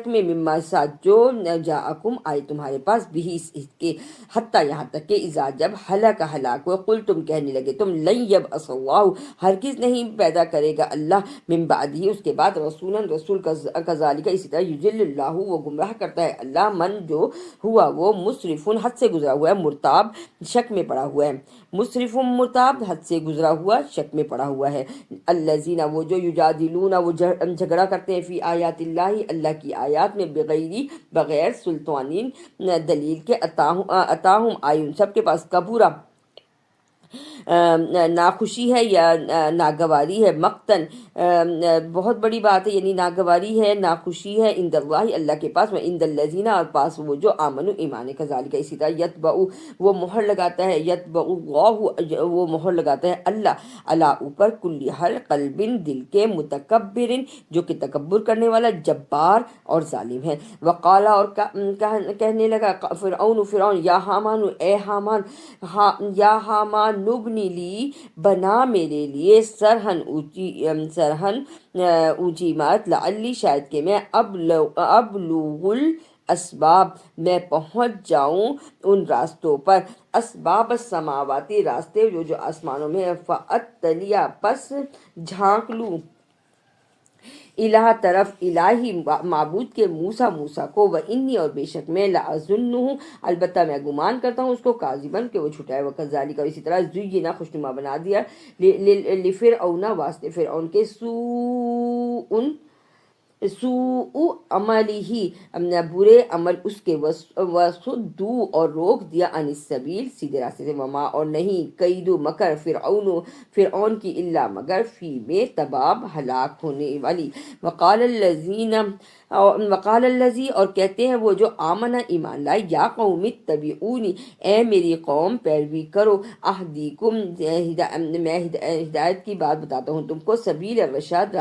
میں، مما ساتھ جو جاءکم آئے تمہارے پاس، بھی اس کے، حتیٰ یہاں تک کہ اذا جب ہلاک ہوئے، قل تم کہنے لگے تم، لن یبعث اللہ ہرگز نہیں پیدا کرے گا اللہ، من بعدہ اس کے بعد، رسول کذالک اسی طرح، یضل اللہ وہ گمراہ کرتا ہے اللہ، من جو ہوا وہ مسرف حد سے گزرا ہوا ہے، مرتاب شک میں پڑا ہوا ہے، مسرف مرتاب حد سے گزرا ہوا شک میں پڑا ہوا ہے، الذین وہ جو یجادلون وہ جھگڑا کرتے ہیں، فی آیات اللہ اللہ کی آیات میں، بغیر سلطانین دلیل کے، اتاہم آئی ان سب کے پاس، کبورا ناخوشی ہے یا ناگواری ہے، مقتن بہت بڑی بات ہے، یعنی ناگواری ہے ناخوشی ہے، عند اللہ اللہ کے پاس، عند الذین اور پاس وہ جو آمنوا ایمان کذالک اسی طرح، یتبع وہ مہر لگاتا ہے، یتبع اللہ وہ مہر لگاتا ہے اللہ، اللہ اوپر، کل ہر قلب دل کے، متکبر جو کہ تکبر کرنے والا، جبار اور ظالم ہے، وقالا اور کہنے لگا فرعون یا حامان اے حامان، یا حامان نبنی لی بنا میرے لیے، سرہن اونچی عمارت، لعلی شاید کہ میں ابلغ الاسباب میں پہنچ جاؤں ان راستوں پر، اسباب السماواتی راستے جو آسمانوں میں، فأطلع پس جھانک لوں، الہ طرف الہی معبود کے، موسیٰ کو، وانی اور بے شک میں، لأظنہ البتہ میں گمان کرتا ہوں اس کو، کاذباً کہ وہ جھوٹا ہے، وکذالک اور اسی طرح، زینا خوشنما بنا دیا، لفرعون واسطے فرعون کے، سوء عملی ہی برے عمل اس کے وصدو اور روک دیا عن السبیل سیدھے راستے سے وما اور نہیں قید و مکر فرعون کی الا مگر فی میں تباب ہلاک ہونے والی وقال الذی اور کہتے ہیں وہ جو آمنہ ایمان لائے یا قوم اتبعونی اے میری قوم پیروی کرو اہدیکم میں ہدایت کی بات بتاتا ہوں تم کو سبیل الرشاد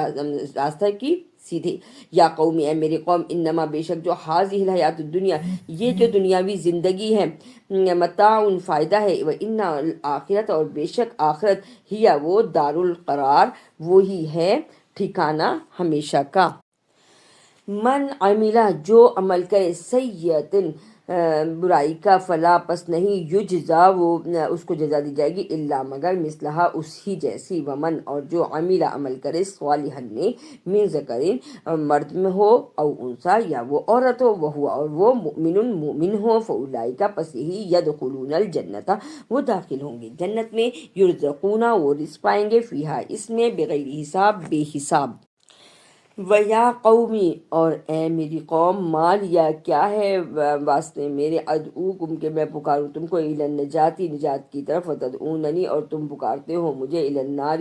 راستہ کی سیدھے یا قومی اے میری قوم انما بے شک جو حاضی الحیات الدنیا یہ جو دنیاوی زندگی ہے متاع فائدہ ہے و ان آخرت اور بے شک آخرت ہی وہ دار القرار وہی ہے ٹھکانہ ہمیشہ کا من عملہ جو عمل کرے سیئتن برائی کا فلا پس نہیں یجزا وہ اس کو جزا دی جائے گی الا مگر مثلہا اس ہی جیسی ومن اور جو عملہ عمل کرے صالحا نیک من ذکرین مرد میں ہو او انسا یا وہ عورت ہو وہ اور وہ مومن ہو فاولئک پس یہی یدخلون الجنت وہ داخل ہوں گے جنت میں یرزقون وہ رزق پائیں گے فیہا اس میں بغیر حساب بے حساب وَيَا قَوْمِ اور اے میری قوم مال یا کیا ہے واسطے میرے ادعوکم کہ میں پکاروں تم کو الی النجاتی نجات کی طرف وتدعوننی اور تم پکارتے ہو مجھے الی النار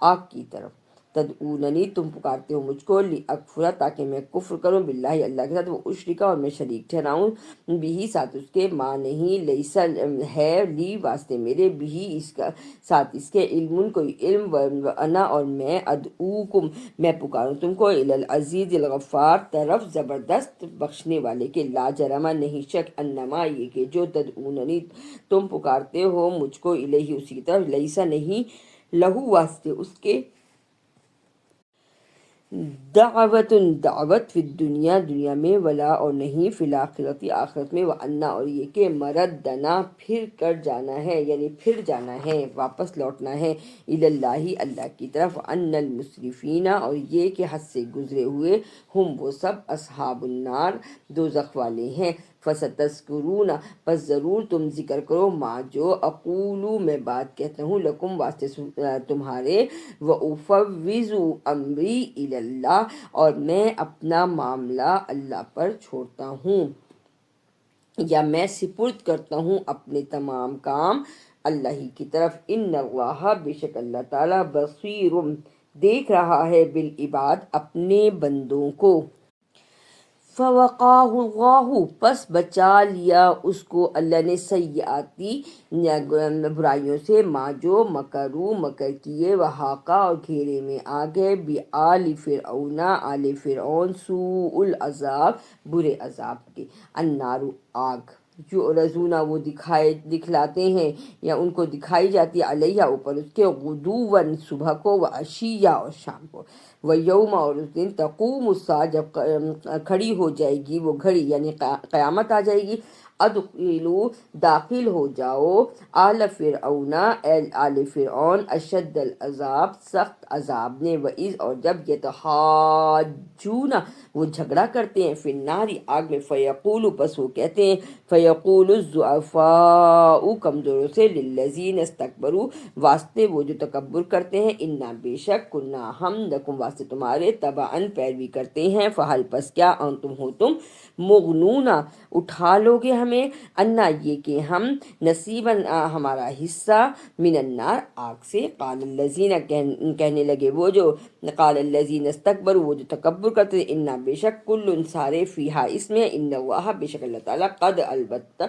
آگ کی طرف تدعوننی تم پکارتے ہو مجھ کو لیاکفر تاکہ میں کفر کروں باللہ اللہ کے ساتھ وہ اشرکا اور میں شریک ٹھہراؤں بھی ساتھ اس کے ماں نہیں لیسا ہے لی واسطے میرے بھی اس کا ساتھ اس کے علم کوئی علم وانا اور میں ادعوکم میں پکاروں تم کو الی العزیز الغفار طرف زبردست بخشنے والے کے لا جرم نہیں شک انما یہ کہ جو تدعوننی تم پکارتے ہو مجھ کو الیہ اسی کی طرف لیسا نہیں لہو واسطے اس کے دعوت فی الدنیا دنیا میں ولا اور نہیں فی الآخرت آخرت میں وانا اور یہ کہ مردنا پھر کر جانا ہے یعنی پھر جانا ہے واپس لوٹنا ہے الی اللہ اللہ کی طرف ان المسرفین اور یہ کہ حد سے گزرے ہوئے ہم وہ سب اصحاب النار دوزخ والے ہیں فستذکرون پس ضرور تم ذکر کرو ما جو اقولو میں بات کہتا ہوں لکم واسطے تمہارے وافوض امری الی اللہ اور میں اپنا معاملہ اللہ پر چھوڑتا ہوں یا میں سپرد کرتا ہوں اپنے تمام کام اللہ ہی کی طرف ان اللہ بے شک اللہ تعالی بصیر دیکھ رہا ہے بالعباد اپنے بندوں کو فوقاہ اللہ پس بچا لیا اس کو اللہ نے سیئاتی برائیوں سے ما جو مکرو مکر کیے وحاقہ اور گھیرے میں آ گئے بآل فرعون آل فرعون سوء العذاب برے عذاب کے النار آگ جو رزونا وہ دکھلاتے ہیں یا ان کو دکھائی جاتی ہے علیہ اوپر اس کے غدوً صبح کو و عشیہ اور شام کو و یوم اور اس دن تقوم الساعہ جب کھڑی ہو جائے گی وہ گھڑی یعنی قیامت آ جائے گی ادخلوا داخل ہو جاؤ آل فرعون آل فرعون اشد العذاب سخت عذاب نے وعز اور جب یتحاجون وہ جھگڑا کرتے ہیں فی النار آگ میں فیقول پس وہ کہتے ہیں فیقول الضعفاء کمزوروں سے للذین استکبروا واسطے وہ جو تکبر کرتے ہیں انا بے شک کنا ہم لکم واسطے تمہارے تبعن پیروی کرتے ہیں فحل پس کیا انتم ہو تم مغنون اٹھا لوگے ہمیں انا یہ کہ ہم نصیباً ہمارا حصہ من النار آگ سے قال الذین کہنے لگے وہ جو قال الذین استکبروا وہ جو تکبر کرتے ہیں انا بے شک کل سارے فیہا اس میں ان اللہ بے شک اللہ تعالیٰ قد البتہ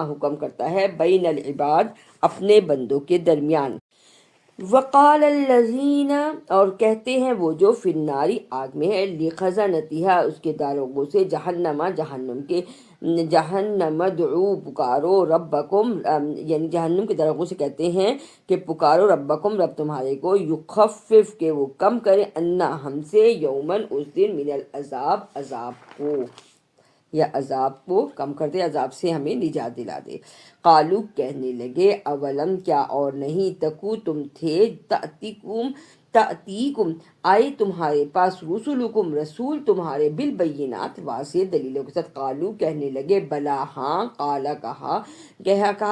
حکم کرتا ہے بین العباد اپنے بندوں کے درمیان وقال الذین اور کہتے ہیں وہ جو فی النار آگ میں ہے لخزنتہا اس کے داروغوں سے جہنم کے جہنم ادعو پکارو ربکم یعنی جہنم کے داروغوں سے کہتے ہیں کہ پکارو ربکم رب تمہارے کو یخفف کہ وہ کم کرے انا ہم سے یومن اس دن من العذاب عذاب کو یا عذاب کو کم کر دے عذاب سے ہمیں نجات دلا دے قالو کہنے لگے اولم کیا اور نہیں تکو تم تھے تأتیکم تأتیکم آئے تمہارے پاس رسولکم رسول تمہارے بالبینات واضح دلیلوں کے ساتھ، قالو کہنے لگے، بلا ہاں، قالا کہا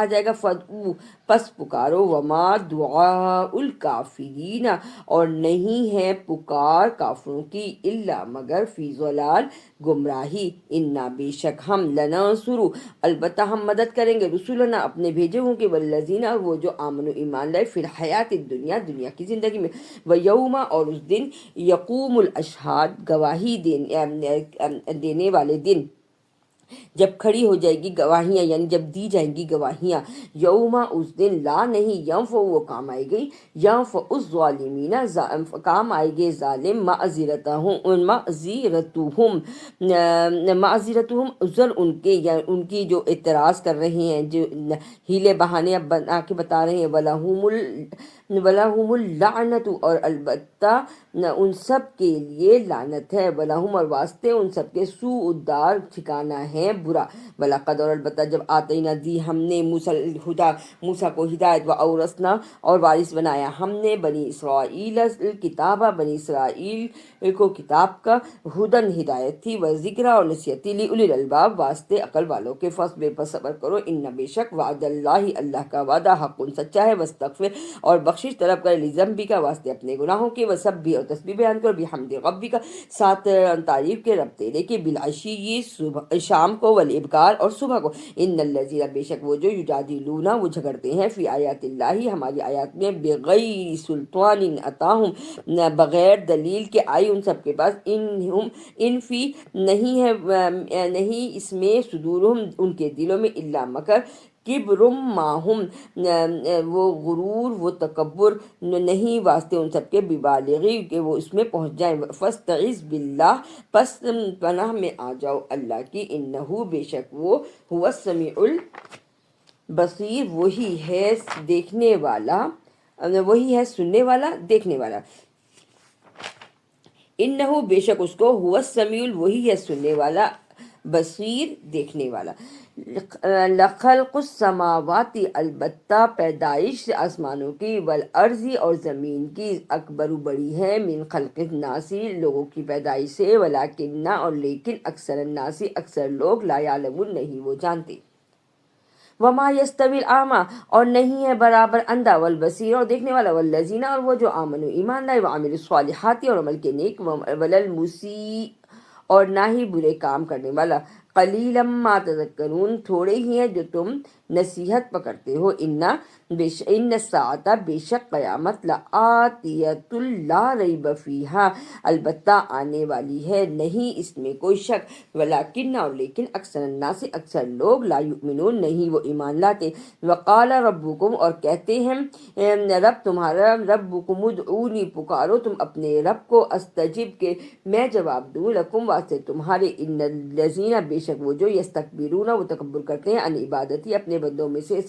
جائے گا، فدعو پس پکارو، وما دعاء الکافرین اور نہیں ہے پکار کافروں کی، الا مگر فی ضلال گمراہی، انا بے شک ہم، لننصر البتہ ہم مدد کریں گے، رسولنا اپنے بھیجے ہوں گے، والذین اور وہ جو آمنوا ایمان لائے، فی الحیات الدنیا دنیا کی زندگی میں، ویوم اور اس دن، یقوم الاشہاد گواہی دینے والے دن، جب کھڑی ہو جائے گی گواہیاں، یعنی جب دی جائیں گی گواہیاں، یوما اس دن، لا نہیں، ینفع وہ کام آئے گی، ینفع الظالمین کام آئے گے ظالم، معذرتہم عذر ان کے، یا ان کی جو اعتراض کر رہے ہیں، جو ہیلے بہانے اب بنا کے بتا رہے ہیں، وَلَهُمُ اللعنت اور البتہ ان سب کے لیے لعنت ہے، وَلَهُمْ اور واسطے ان سب کے، سوء الدار ٹھکانہ ہے برا، وَلَقَدْ اور البتہ جب آتینا دی ہم نے موسیٰ کو ہدایت، وَأَوْرَثْنَا اور وارث بنایا ہم نے بنی اسرائیل الکتابہ بنی اسرائیل کو کتاب کا، ہدن ہدایت تھی، وذکرہ اور نصیحت تھی، لِأُولِي الْأَلْبَاب واسطے عقل والوں کے، فاصبر پس صبر کرو، ان بے شک وعد اللہ اللہ کا وعدہ حق سچا ہے، واستغفر اور بخشش طلب کر، لذنبک واسطے اپنے گناہوں کے، وسبح اور تسبیح بیان کر، بحمد ربک ساتھ تعریف کے رب تیرے کی، بالعشی شام کو، والابکار اور صبح کو، ان الذین بے شک وہ جو، یجادلون وہ جھگڑتے ہیں، فی آیات اللہ ہماری آیات میں، بغیر سلطان اتاہم بغیر دلیل کے آئی ان سب کے پاس، ان فی نہیں ہے نہیں اس میں، صدورہم ان کے دلوں میں، الا مکر کبرم ماہم وہ غرور وہ تکبر نہیں واسطے ان سب کے، ببالغی کہ وہ اس میں پہنچ جائیں، فاستعذ باللہ پس پناہ میں آ جاؤ اللہ کی، انہو بے شک وہ، هو السمیع البصیر وہی ہے دیکھنے والا، وہی ہے سننے والا دیکھنے والا، انہو بے شک اس کو، هو السمیع وہی ہے سننے والا، بصیر دیکھنے والا، لخلق السماوات البتہ پیدائش آسمانوں کی، والارض اور زمین کی، اکبر بڑی ہے، من خلق الناس لوگوں کی پیدائش سے، ولکن اور لیکن، اکثر الناس اکثر لوگ، لا یعلمون نہیں وہ جانتے، وما یستوی الاعمی اور نہیں ہے برابر اندھا، والبصیر اور دیکھنے والا، والذین اور وہ جو آمنوا ایمان لائے، وعملوا الصالحات اور عمل کے نیک، وللمسیء اور نہ ہی برے کام کرنے والا، قلیلا ما تذکرون تھوڑے ہی ہیں جو تم نصیحت پکڑتے ہو، ان الساعۃ بے شک قیامت، لآتیۃ لا ریب فیہا البتہ آنے والی ہے نہیں اس میں کوئی شک، ولیکن اور لیکن، اکثر الناس اکثر لوگ، لا یؤمنون نہیں وہ ایمان لاتے، وقال ربکم اور کہتے ہیں رب تمہارا، ربکم ادعونی پکارو تم اپنے رب کو، استجب کے میں جواب دوں، لکم واسطے تمہارے، ان الذین بے شک وہ جو، یستکبرون وہ تکبر کرتے ہیں، ان عبادتی اپنے بندوں میں سے،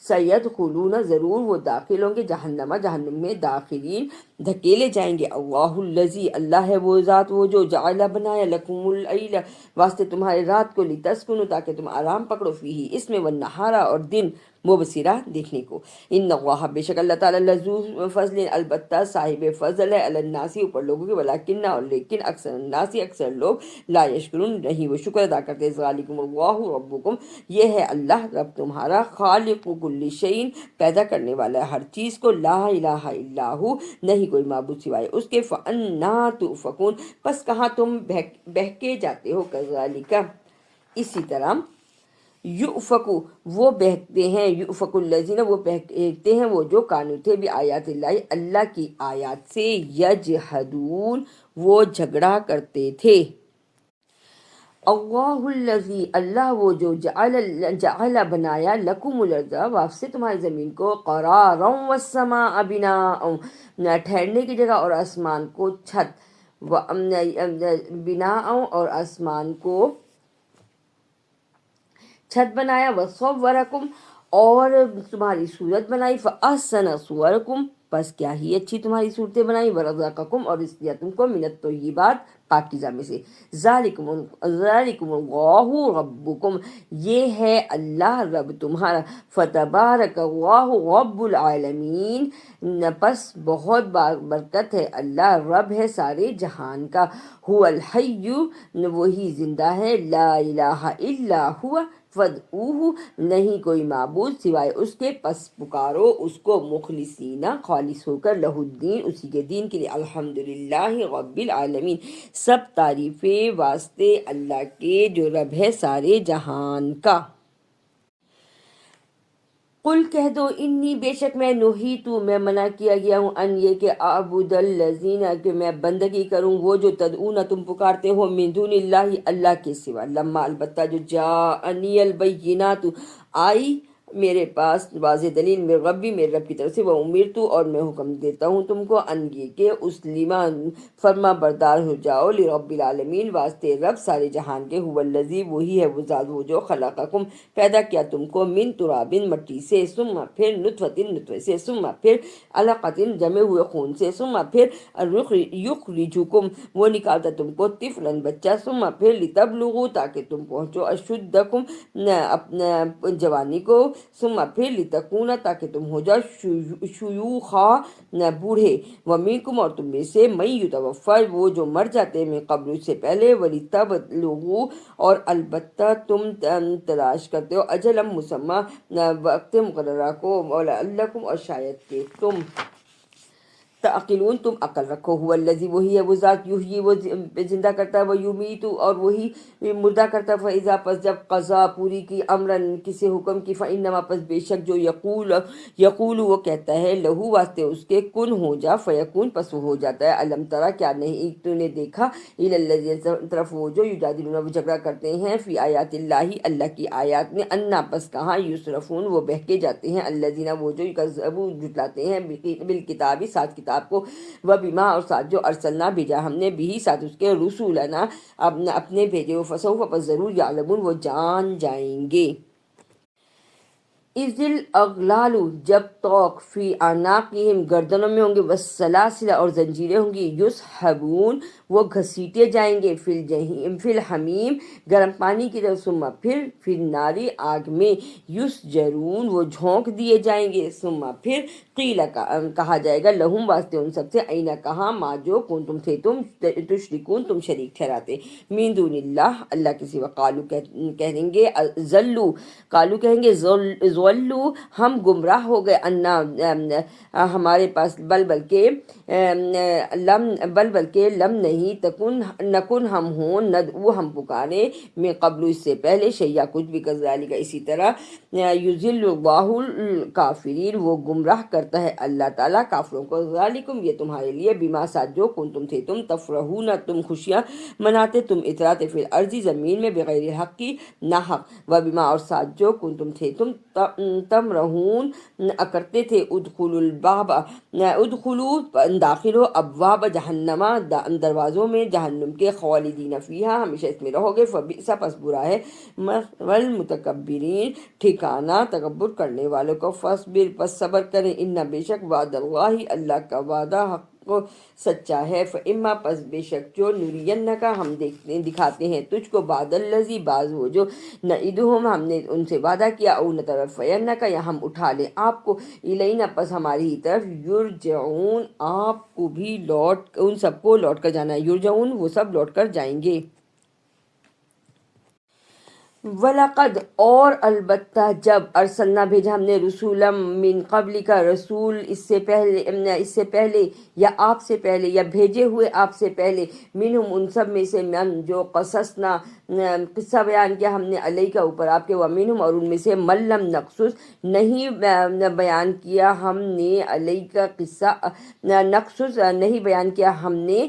سیدخلون ضرور وہ داخل ہوں گے، جہنم جہنم میں، داخلین دھکیلے جائیں گے، اللہ الذی اللہ ہے وہ ذات وہ جو، جعل بنایا، لکم اللیل واسطے تمہارے رات کو، لتسکنوا تاکہ تم آرام پکڑو، فیہ اس میں، والنہارا اور دن، مبصرہ دیکھنے کو، ان اللہ بے شک اللہ تعالیٰ، لذو فضل البتہ صاحب فضل ہے، علی الناس اوپر لوگوں کے، ولکن اور لیکن، اکثر الناس اکثر لوگ، لا یشکرون نہیں وہ شکر ادا کرتے، ذالکم اللہ ربکم یہ ہے اللہ رب تمہارا، خالق کل شیء پیدا کرنے والا ہے ہر چیز کو، لا الہ الا ہو نہیں کوئی معبود سوائے اس کے، فانا تؤفکون پس کہاں تم بہکے جاتے ہو، کذالک اسی طرح، یؤفکو وہ بہکتے ہیں، یؤفک الذین وہ بہکتے ہیں وہ جو، کانو تھے، بآیات اللہ اللہ کی آیات سے، یجحدون وہ جھگڑا کرتے تھے، اللہ الذی اللہ وہ جو، جعل بنایا، لکم الارض واپس سے تمہاری زمین کو، قرارا والسماء بناء ٹھہرنے کی جگہ، اور آسمان کو چھت، بناء اور آسمان کو چھت بنایا، وصورکم اور تمہاری صورت بنائی، فاحسن صورکم پس کیا ہی اچھی تمہاری صورتیں بنائی، ورزقکم اور اس دیا تم کو، من الطیبات پاکیزہ میں سے۔ ذالکم اللہ ربکم، یہ ہے اللہ رب تمہارا، فتبارک اللہ رب العالمین، پس بہت برکت ہے، اللہ رب ہے سارے جہان کا، هو الحی، وہی زندہ ہے، لا الہ الا ہوا فدعوہ، نہیں کوئی معبود سوائے اس کے، پس پکارو اس کو، مخلصین، خالص ہو کر، لہ الدین، اسی کے دین کے لیے، الحمدللہ رب العالمین، سب تعریفیں واسطے اللہ کے جو رب ہے سارے جہان کا۔ قل کہہ دو، انی بے شک میں، نہیتو میں منع کیا گیا ہوں، ان یہ کہ اعبد الذین، کہ میں بندگی کروں وہ جو تدعون تم پکارتے ہو، من دون اللہ اللہ کے سوا، لما البتہ جو جاءنی البینات آئی میرے پاس واضح دلیل، میرے ربی میرے رب کی طرف سے، وہ امرتو اور میں حکم دیتا ہوں تم کو، ان یہ کہ اسلم فرما بردار ہو جاؤ، لرب العالمین واسطے رب سارے جہان کے، هو الذی وہی ہے وہ ذات وہ جو خلقکم پیدا کیا تم کو، من تراب مٹی سے، ثم پھر نطفۃ نطفے سے، ثم پھر علقۃ جمے ہوئے خون سے، ثم پھر یخرجکم وہ نکالتا تم کو، طفلا بچہ، ثم پھر لتبلغوا تاکہ تم پہنچو، اشدکم اپنا جوانی کو، ثم پھر لتکون تاکہ تم ہو جاؤ شیوخا بوڑھے، ومنکم اور تم میں سے، من یتوفی وہ جو مر جاتے ہیں، من قبل اس سے پہلے، ولتبلغوا اور البتہ تم تلاش کرتے ہو، اجلا مسمى وقت مقررہ کو، ولعلکم اور شاید کہ تم تعقلون تم عقل رکھو، هو الذی وہی ہے وہ ذات، یحیی وہ زندہ کرتا ہے، ویمیت اور وہی مردہ کرتا ہے، فاذا پس جب قضا پوری کی، امرن کسی حکم کی، فانما پس بے شک جو یقول وہ کہتا ہے، لہو واسطے اس کے، کن ہو جا، فیکون پس وہ ہو جاتا ہے، الم ترا کیا نہیں تو نے دیکھا، الی الذین طرف وہ جو یجادلون وہ جھگڑا کرتے ہیں، فی آیات اللہ اللہ کی آیات میں، انا پس کہاں، یصرفون وہ بہکے جاتے ہیں، الذین وہ جو یکذبون جھٹلاتے ہیں، بالکتاب ساتھ کتاب کو، وبما اور ساتھ جو ارسلنا بھیجا ہم نے، بھی ساتھ اس کے، رسولنا اپنے بھیجے، فسوف پس ضرور، یعلمون وہ جان جائیں گے، اذ الاغلال جب توق، فی اعناقہم گردنوں میں ہوں گے، والسلاسل اور زنجیریں ہوں گی، یسحبون وہ گھسیٹے جائیں گے، فی الجحیم فی الحمیم گرم پانی کی طرف، ثم پھر فی النار آگ میں، یسجرون وہ جھونک دیے جائیں گے، ثم پھر قیل کہا جائے گا، لہم واسطے ان سب سے، این کہاں، ما جو کنتم تھے تم تشرکون تم شریک ٹھہراتے، من دون اللہ اللہ کے سوا، قالو کہیں گے، ذلو قالو کہیں گے، ضلوا ہم گمراہ ہو گئے، انا ہمارے پاس، بل بلکہ لم نہیں، تکن نکن ہم ہوں، ندعو ہم پکارے، میں قبل اس سے پہلے، شی'a کچھ بھی، کذالک اسی طرح، یذل اللہ الکافرین وہ گمراہ کرتا ہے اللہ تعالیٰ کافروں کو، ذالکم یہ تمہارے لیے، بما ساتھ جو کنتم تھے تم، تفرحون تم خوشیاں مناتے، تم اطراتے، فی الارض زمین میں، بغیر حق کی نہ حق، وبما اور ساتھ جو کنتم تھے تم، تمرہون کرتے تھے، ادخلوا الباب ادخلوا داخل ہو، ابواب جہنم دروازوں میں جہنم کے، خالدین فیہا ہمیشہ اس میں رہو گے، فبئس پس برا ہے، والمتکبرین ٹھکانہ تکبر کرنے والوں کو، فاصبر پس صبر کریں، ان بے شک وعد اللہ اللہ کا وعدہ حق کو سچا ہے، فاما پس بے شک جو، نرینک ہم دکھاتے ہیں تجھ کو، بعد الذی بعض وہ جو، نعدہم ہم نے ان سے وعدہ کیا، او نتوفینک یا ہم اٹھا لیں آپ کو، الینا پس ہماری ہی طرف، یرجعون آپ کو بھی لوٹ، ان سب کو لوٹ کر جانا ہے، یرجعون وہ سب لوٹ کر جائیں گے، وَلَقَدْ اور البتہ جب، ارسلنا بھیجا ہم نے، رسولا من قبل کا رسول اس سے پہلے یا آپ سے پہلے، یا بھیجے ہوئے آپ سے پہلے، منہم ان سب میں سے، من جو قصصنا قصہ بیان کیا ہم نے، علیہ کا اوپر آپ کے، ومنہم اور ان میں سے، من لم نقصص نہیں بیان کیا ہم نے، علیہ کا قصہ، نقصص نہیں بیان کیا ہم نے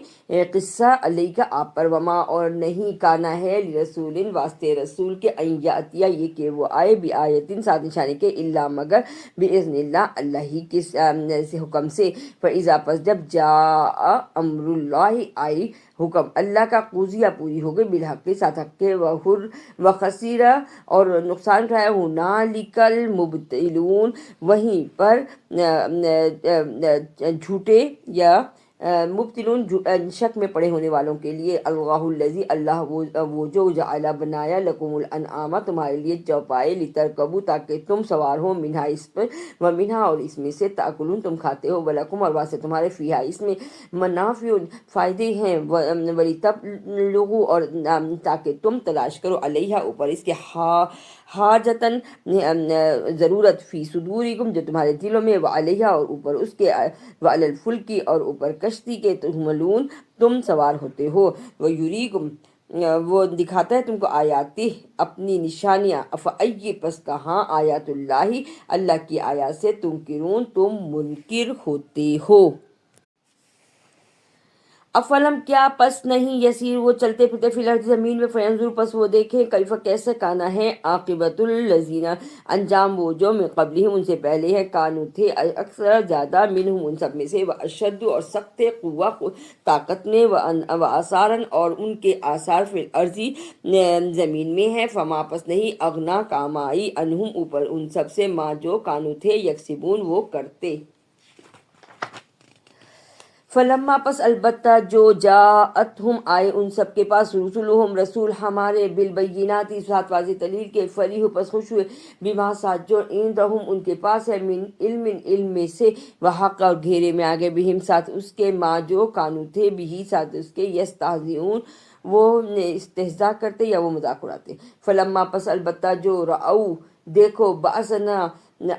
قصہ، علیہ کا آپ پر، وما اور نہیں، کانا ہے، لرسول واسطے رسول کے، ان یاتیا یہ کہ وہ آئے، بھی آیتن ساتھ نشانے کے، الا مگر باذن اللہ اللہ ہی کے سے حکم سے، فاذا پس جب، جاء امر اللہ آئی حکم اللہ کا، قضیہ پوری ہو گئی، بالحق کے ساتھ حق کے، وخسیر اور نقصان اٹھایا، ہنالک المبطلون وہیں پر جھوٹے یا مبتلون شک میں پڑے ہونے والوں کے لیے، اللہ الذی اللہ وہ جو جعل بنایا لکم الانعام تمہارے لیے چوپائے لترکبو تاکہ تم سوار ہو منہا اس پر، ومنہا اور اس میں سے تاکلون تم کھاتے ہو، ولکم اور واسطے تمہارے فیہا اس میں منافع فائدے ہیں، ولتبلغوا اور تاکہ تم تلاش کرو علیہا اوپر اس کے حاجتاً ضرورت فی صدورکم جو تمہارے دلوں میں، وعلیہا اور اوپر اس کے، وعلی الفلکی اور اوپر کشتی کے تحملون تم سوار ہوتے ہو، ویریکم وہ دکھاتا ہے تم کو آیاتی اپنی نشانیاں، فأی پس کہاں آیات اللہ اللہ کی آیات سے تنکرون تم منکر ہوتے ہو۔ افلم کیا پس نہیں یسیر وہ چلتے پھرتے فی الارض زمین میں، فینظر پس وہ دیکھیں کیف کیسے کانا ہے عاقبت الذین انجام وہ جو من قبلہم ان سے پہلے ہے، کانو تھے اکثر زیادہ منہم ان سب میں سے، واشد اور سخت قوہ طاقت میں، وآثارا اور ان کے آثار فی الارض زمین میں ہے، فما پس نہیں اغنا کام آئی انہم اوپر ان سب سے، ما جو کانو تھے یکسبون وہ کرتے۔ فلما پس البتہ جو جاءتہم آئے ان سب کے پاس رسولہم رسول ہمارے بالبینات ساتھ واضح دلیل کے، فریحوا پس خوش ہوئے بما ساتھ جو عندہم ان کے پاس ہے، من علم میں سے، وحق اور گھیرے میں آگے بہم ساتھ اس کے، ما جو کانو تھے بھی ساتھ اس کے، یستہزئون وہ استہزاء کرتے یا وہ مذاق اڑاتے۔ فلما پس البتہ جو رأو دیکھو بأسنا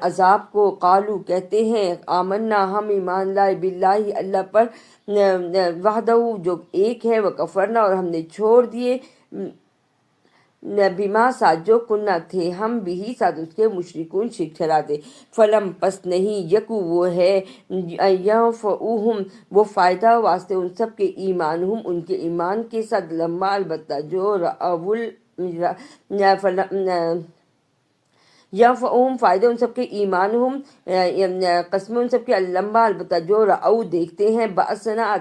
عذاب کو، قالو کہتے ہیں، آمنا ہم ایمان لائے، باللہ اللہ پر، وحدہ جو ایک ہے، وکفرنا اور ہم نے چھوڑ دیے، بما ساتھ جو کنہ تھے ہم بھی ساتھ اس کے مشرکون شرک ٹھہراتے، فلم پس نہیں یکو وہ ہے، ینفعوہم وہ فائدہ واسطے ان سب کے، ایمانہم ان کے ایمان کے ساتھ، لما البتہ جو ینفعوہم فائدہ ان سب کے، ایمانہم قسم ان سب کے، لما البتہ جو رأو دیکھتے ہیں، بأسنا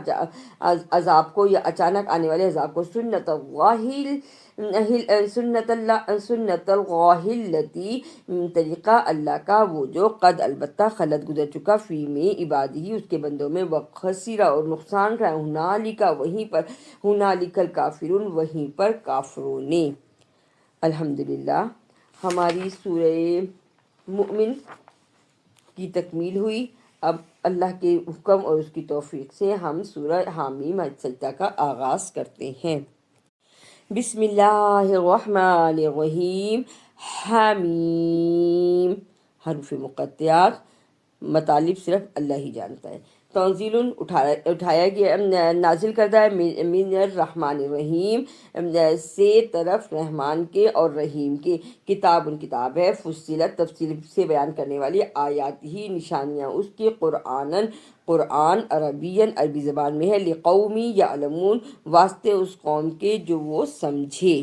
عذاب کو یا اچانک آنے والے عذاب کو، سنت اللہ التی طریقہ اللہ کا وہ جو، قد البتہ خلت گزر چکا، فی میں عبادی اس کے بندوں میں، وخسرا اور نقصان کا، ہنالک وہیں پر، ہنالک الکافرون وہیں پر کافروں نے۔ الحمدللہ ہماری سورہ مؤمن کی تکمیل ہوئی۔ اب اللہ کے حکم اور اس کی توفیق سے ہم سورہ حامیم سجدہ کا آغاز کرتے ہیں۔ بسم اللہ الرحمن الرحیم، حامیم، حروف مقطعات، مطالب صرف اللہ ہی جانتا ہے۔ تنزیل اٹھایا گیا، نازل کردہ ہے، من الرحمن الرحیم سے طرف رحمان کے اور رحیم کے، کتاب کتاب ہے، فصلت تفصیل سے بیان کرنے والی، آیات ہی نشانیاں اس کی، قرآن عربین عربی زبان میں ہے، لقوم یعلمون واسطے اس قوم کے جو وہ سمجھے،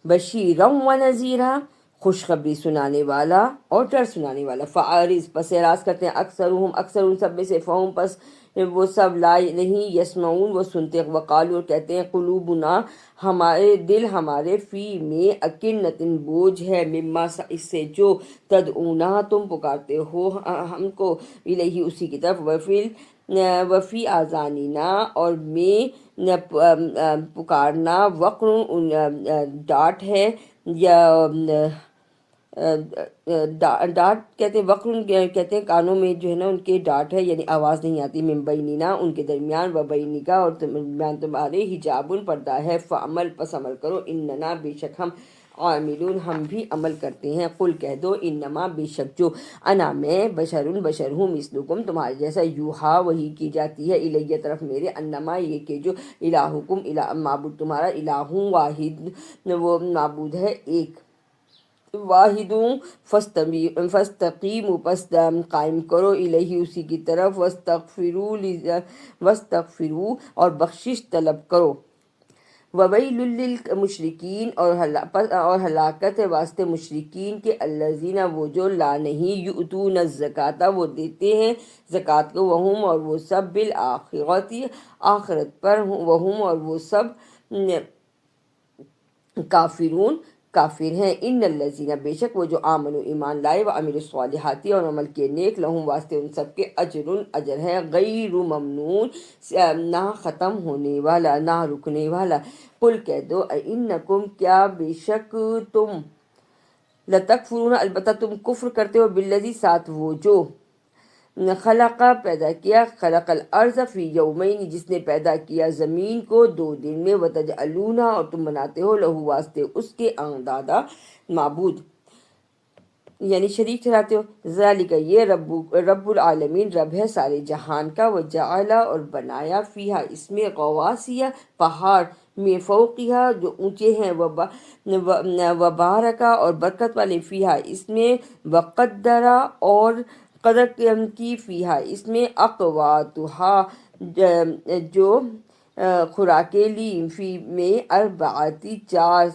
بشیرا و نذیرا خوشخبری سنانے والا اور ڈر سنانے والا، فاعرض پس اعراض کرتے ہیں، اکثر ان سب میں سے، فہم پس وہ سب، لا نہیں، یسمعون وہ سنتے، وقالو اور کہتے ہیں، قلوبنا ہمارے دل ہمارے، فی میں اکنۃ بوجھ ہے، مما اس سے جو، تدعونا تم پکارتے ہو ہم کو، الیہ اسی کی طرف، وفی آذاننا اور میں پکارنا، وقر ڈاٹ ہے، یا ڈاٹ کہتے ہیں، وقر کہتے ہیں کانوں میں جو ہے نا ان کے ڈاٹ ہے، یعنی آواز نہیں آتی، من بیننا ان کے درمیان، و بینکا اور درمیان تمہارے، حجاب پردہ ہے، فعمل پس عمل کرو، اننا بے شک ہم، عاملون ہم بھی عمل کرتے ہیں، قل کہہ دو، انما بے شک جو، انا میں، بشر ہوں، مثلکم تمہارے جیسا، یوحا وحی کی جاتی ہے، الیہ طرف میرے، انما یہ کہ جو، الہکم معبود تمہارا، الہ واحد وہ معبود ہے ایک، واحدوں، فاستقیموا پس قائم کرو، الیہ اسی کی طرف، واستغفروا اور بخشش طلب کرو، وویل للمشرکین اور ہلاکت ہے واسطے مشرکین کے، الذین وہ جو، لا نہیں، یؤتون الزکاۃ وہ دیتے ہیں زکوٰۃ کو، وہم اور وہ سب، بالآخرۃ آخرت پر، وہم اور وہ سب، کافرون کافر ہیں۔ ان الذین بے شک وہ جو آمنوا ایمان لائے و عملوا الصالحات اور عمل کیے نیک لہم واسطے ان سب کے اجر ہے غیر ممنون نہ ختم ہونے والا نہ رکنے والا۔ قل کہہ دو انکم کیا بے شک تم لتکفرون البتہ تم کفر کرتے ہو بالذی ساتھ وہ جو خلق پیدا کیا خلق الارض فی یومین جس نے پیدا کیا زمین کو 2 دن میں وتجعلون اور تم بناتے ہو لہو واسطے اس کے اندادا معبود یعنی شریک ٹھہراتے ہو۔ ذالک یہ رب العالمین رب ہے سارے جہان کا، وجعل اور بنایا فیہا اس میں غواسیہ پہاڑ میں فوقیہا جو اونچے ہیں وبارکا اور برکت والے فیہا اس میں وقدرا اور قدر کی فیہا اس میں اقواتہا جو خوراکیں لی فی میں اربعتی 4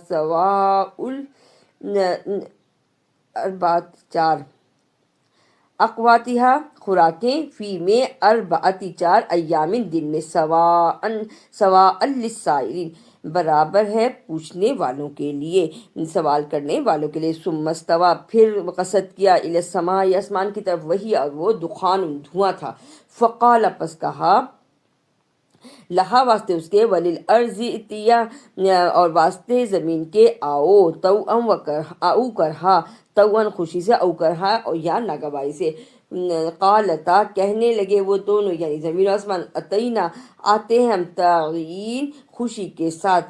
اقواتہا خوراکیں فی میں 4 ایامن دن میں سواء للسائلین برابر ہے پوچھنے والوں کے لیے سوال کرنے والوں کے لیے۔ ثم استوی پھر قصد کیا الی السماء آسمان کی طرف وہی اور وہ دخان دھواں تھا۔ فقال پس کہا لہا واسطے اس کے وللارض ائتیا اور واسطے زمین کے آؤ او کرہا توأن خوشی سے او کرہا اور یا ناگواری سے۔ قالتا کہنے لگے وہ دونوں یعنی زمین و آسمان اتینا آتے ہیں ہم طاغین خوشی کے ساتھ۔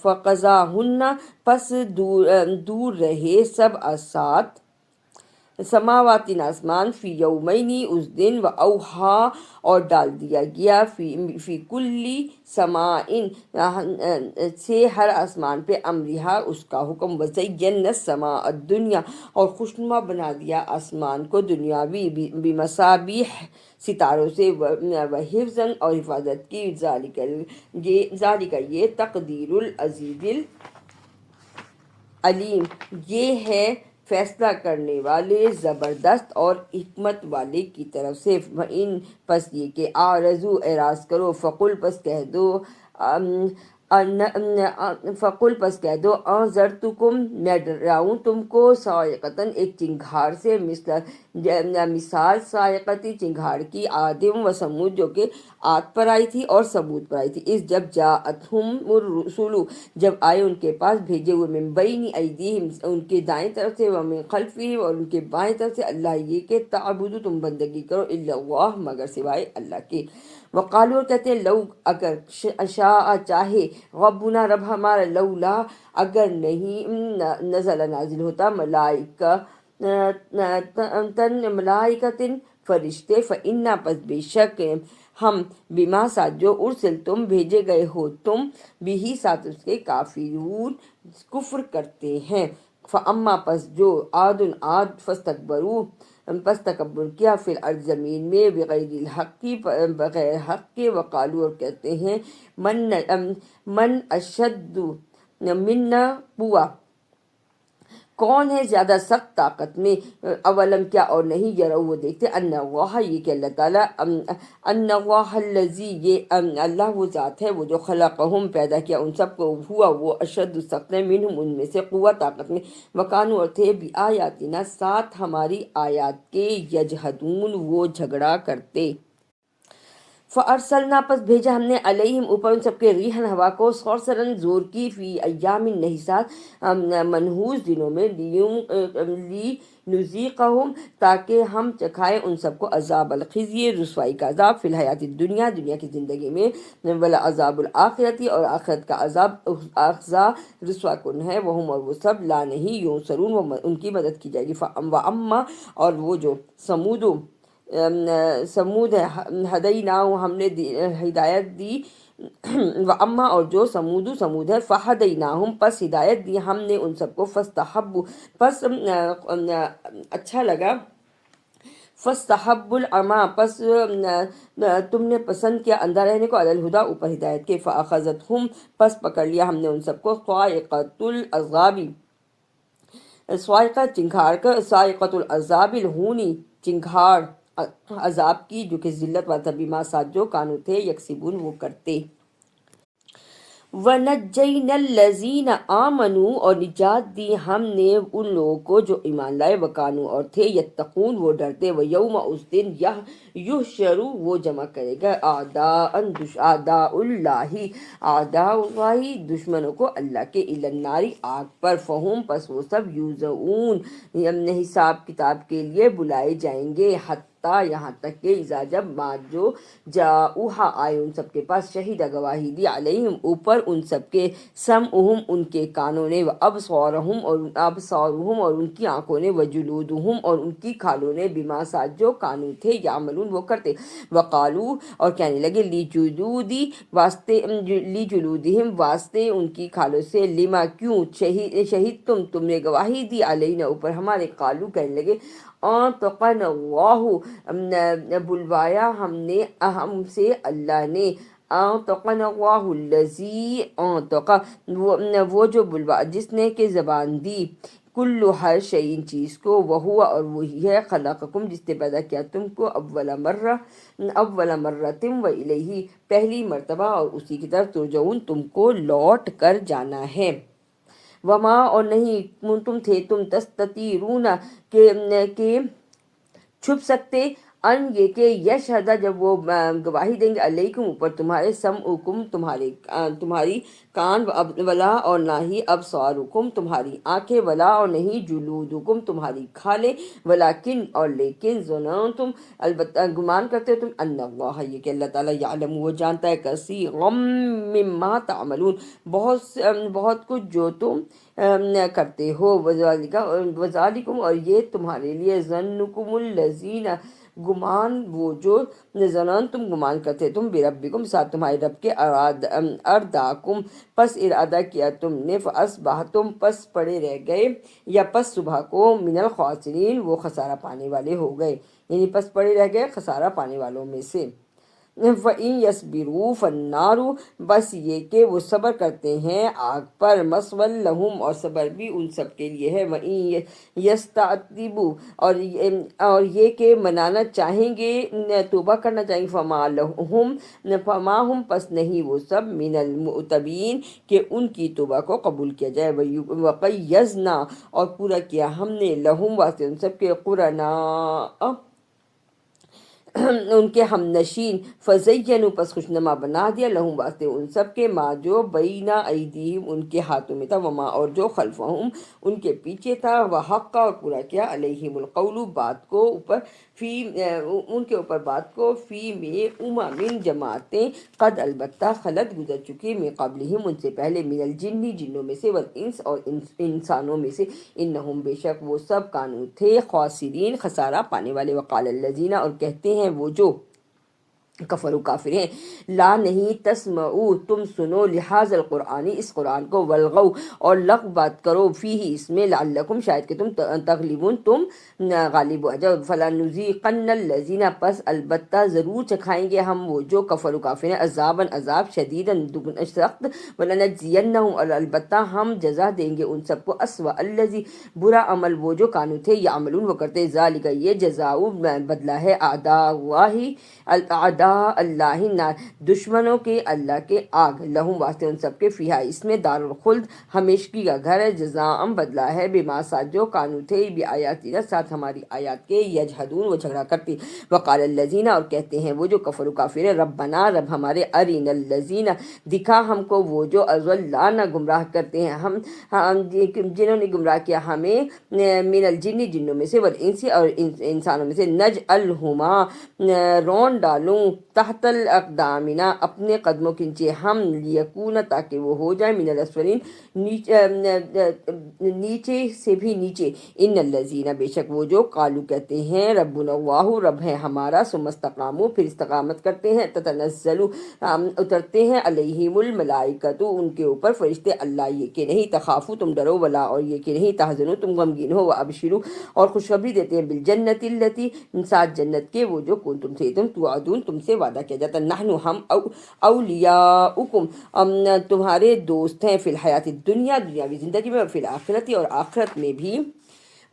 فقضاہن پس دور رہے 7 سماواتین آسمان فی یومینی اس دن و اوہا اور ڈال دیا گیا فی کلی سمائن سے ہر آسمان پہ امرہا اس کا حکم وزینا السماء الدنیا اور خوشنما بنا دیا آسمان کو دنیاوی بمصابیح ستاروں سے وحفظاً اور حفاظت کی۔ ذالک یہ تقدیر العزیز العلیم یہ ہے فیصلہ کرنے والے زبردست اور حکمت والے کی طرف سے۔ فَإِن پس یہ کہ اعرضوا اعراض کرو فقل پس کہہ دو انذرتکم میں ڈراؤں تم کو صاعقۃ ایک چنگھاڑ سے مثال صاعقۃ چنگھاڑ کی عادم و سمود جو کہ عاد پر آئی تھی اور سمود پر آئی تھی۔ اس جب جاءتہم الرسل جب آئے ان کے پاس بھیجے ہوئے من بین ایدیہم ان کے دائیں طرف سے ومن خلفہم اور ان کے بائیں طرف سے اللہ یہ کہ تعبدوا تم بندگی کرو الا اللہ مگر سوائے اللہ کے۔ وقالوا اور کہتے ہیں لو اگر شاء چاہے ربنا رب ہمارا لولا اگر نہیں نازل ہوتا ملائکتن فرشتے فإنا پس بے شک ہم بما ساتھ جو ارسل تم بھیجے گئے ہو تم بھی ساتھ اس کے کافرون کفر کرتے ہیں۔ فاما پس جو عاد فاستکبروا پس تکبر کیا فی الارض زمین میں بغیر الحق بغیر حق کے وقالو اور کہتے ہیں من اشد منا قوہ کون ہے زیادہ سخت طاقت میں۔ اولم کیا اور نہیں یرو وہ دیکھتے ان اللہ یہ کہ اللہ تعالیٰ ان اللہ الذی یہ اللہ وہ ذات ہے وہ جو خلقہم پیدا کیا ان سب کو ہوا وہ اشد سخت ہے منہم ان میں سے قوہ طاقت میں وکانوا اور تھے بآیاتنا ساتھ ہماری آیات کے یجحدون وہ جھگڑا کرتے۔ فارسلنا پس بھیجا ہم نے علیہم اوپر ان سب کے ریحن ہوا کو صرصراً زور کی فی ایام نحسات منحوس دنوں میں لنذیقہم تاکہ ہم چکھائیں ان سب کو عذاب الخزی رسوائی کا عذاب فی الحیات الدنیا دنیا کی زندگی میں ولعذاب الآخرتی اور آخرت کا عذاب اخزا رسوا کن ہے وہم اور وہ سب لا نہیں ینصرون ان کی مدد کی جائے گی۔ واما اور وہ جو سمود ہے ہدینا ہم نے ہدایت دی واما اور جو سمود ہے فہدیناہم پس ہدایت دی ہم نے ان سب کو فاستحبوا پس اچھا لگا فاستحبوا العمی پس تم نے پسند کیا اندھا رہنے کو علی الہدی اوپر ہدایت کے فاخذتہم پس پکڑ لیا ہم نے ان سب کو صاعقۃ العذاب صاعقہ چنگھاڑ کا صاعقۃ العذاب الہونی چنگھاڑ عذاب کی جو کہ ذلت والا تھا بما ساتھ جو کانو تھے یکسبون وہ کرتے۔ وَنَجَّيْنَا الَّذِينَ آمَنُوا اور نجات دی ہم نے ان لوگوں کو جو ایمان لائے، وَكَانُوا اور تھے، یتقون وہ ڈرتے، وَيَوْمَ اس دن یحشر وہ جمع کرے گا، اعداء اللہ دشمنوں کو اللہ کے، الی النار آگ پر، فہم پس وہ سب یوزعون حساب کتاب کے لیے بلائے جائیں گے، حتی یہاں تک کہ اذا جب ما جو جاؤہا آئے ان سب کے پاس، شہید گواہی دی علیہم اوپر ان سب کے، سمعہم ان کے کانوں نے، وابصارہم اور ان کی آنکھوں نے، وجلودہم اور ان کی کھالوں نے، بما ساتھ جو کانوں تھے یعملون وہ کرتے، وقالو اور کہنے لگے، لیجلودہم واسطے ان کی کھالوں سے، لما کیوں، شہید تم نے گواہی دی علینا اوپر ہمارے، قالو کہنے لگے، انطقن اللہ بلوایا ہم سے اللہ نے، انطقن اللہ الذی انطق وہ جو بلوا جس نے کہ زبان دی، کل ہر شیء چیز کو، وہو اور وہی ہے، خلقکم جس نے پیدا کیا تم کو، اول مرتم و الیہ پہلی مرتبہ، اور اسی کی طرف، ترجعون تم کو لوٹ کر جانا ہے، وما اور نہیں تم تھے تم تستترون کہ چھپ سکتے، ان یہ کہ یشہد جب وہ گواہی دیں گے، علیکم اوپر تمہارے، سمعکم تمہاری کان، ولا اور نہ ہی، ابصارکم تمہاری آنکھیں، ولا اور نہیں، جلودکم تمہاری کھالیں، ولیکن اور لیکن، ظننتم البتہ گمان کرتے ہو تم، ان اللہ یہ کہ اللہ تعالیٰ، یعلم وہ جانتا ہے، کثیرا مما تعملون بہت کچھ جو تم کرتے ہو، وذالکم اور یہ تمہارے لیے، ظنکم الذین گمان وہ جو، ظنن تم گمان کرتے تم، بربکم ساتھ تمہارے رب کے، ارداکم پس ارادہ کیا تم نے، فاصبحتم پس پڑے رہ گئے، یا پس صبح کو، من الخاسرین وہ خسارہ پانے والے ہو گئے، یعنی پس پڑے رہ گئے خسارہ پانے والوں میں سے، وَإِن يَصْبِرُوا فَالنَّارُ بس یہ کہ وہ صبر کرتے ہیں آگ پر، مَثْوًى لَهُمْ اور صبر بھی ان سب کے لیے ہے، وَإِن يَسْتَعْتِبُوا اور یہ کہ منانا چاہیں گے، توبہ کرنا چاہیں گے، فما ہم پس نہیں وہ سب، من المعتبین کہ ان کی توبہ کو قبول کیا جائے، وَقَيَّضْنَا اور پورا کیا ہم نے، لَهُمْ واسطے ان سب کے، قرناء ان کے ہم نشین، فزینوا پس خوشنما بنا دیا، لہم واسطے ان سب کے، ما جو بین ایدیہم ان کے ہاتھوں میں تھا، وما اور جو خلفہم ان کے پیچھے تھا، وحق اور پورا کیا، علیہم القول بات کو اوپر، ان کے اوپر بات کو، فی میں امم جماعتیں، قد البتہ خلط گزر چکی، من قبلہم ان سے پہلے، من الجن جنوں میں سے، والانس اور انسانوں میں سے، انہم بے شک وہ سب، کانو تھے، خاسرین خسارہ پانے والے، وقال الذین اور کہتے ہیں وہ جو کفر و کافر ہیں، لا نہیں، تسمعوا تم سنو، لحاظ القرآن اس قرآن کو، والغو اور لغو بات کرو، فیہ اس میں، لعلکم شاید کہ تم تغلبون تم غالب ہو جاؤ، فلنذیقن الذین پس البتہ ضرور چکھائیں گے ہم وہ جو کفر و کافر ہیں، عذاباً عذاب، شدیداً سخت، ولنجزینہم اور البتہ ہم جزا دیں گے ان سب کو، اسوأ الذی برا عمل وہ جو کانو تھے، یعملون وہ کرتے، ذالک یہ جزاء بدلہ ہے، اعداء اللہ نار دشمنوں کے اللہ کے، آگ، لہم واسطے ان سب کے، فیہا اس میں، دار الخلد ہمیشگی کا گھر ہے، جزاء بدلہ ہے، بما ساتھ جو کانو تھے، بآیاتنا ساتھ ہماری آیات کے، یجحدون وہ جھگڑا کرتے، وقال الذین اور کہتے ہیں وہ جو کفر و کافر ہیں، ربنا رب ہمارے، ارنا الذین دکھا ہم کو وہ جو، اضلانا گمراہ کرتے ہیں ہم جنہوں نے گمراہ کیا ہمیں، من الجن جنوں میں سے، والانس اور انسانوں میں سے، نجعلہما رون ڈالوں، تحت الاقدامنا اپنے قدموں کے نیچے ہم، لیکون تاکہ وہ ہو جائے، من الاسفلین نیچے سے بھی نیچے، ان الذین بے شک وہ جو، قالو کہتے ہیں، ربنا اللہ رب ہے ہمارا، ثم استقاموا پھر استقامت کرتے ہیں، تتنزل اترتے ہیں، علیہم الملائکۃ ان کے اوپر فرشتے، اللہ یہ کہ نہیں، تخافوا تم ڈرو، ولا اور یہ کہ نہیں، تحزنوا تم غمگین ہو، وابشروا اور خوشخبری دیتے ہیں، بالجنت التی ساتھ جنت کے، وہ جو کنتم تھے تم، توعدون تم سے وعدہ کیا جاتا، نحن ہم، اولیاؤکم تمہارے دوست ہیں، فی الحیات الدنیا دنیاوی زندگی میں، اور فی الآخرت اور آخرت میں بھی،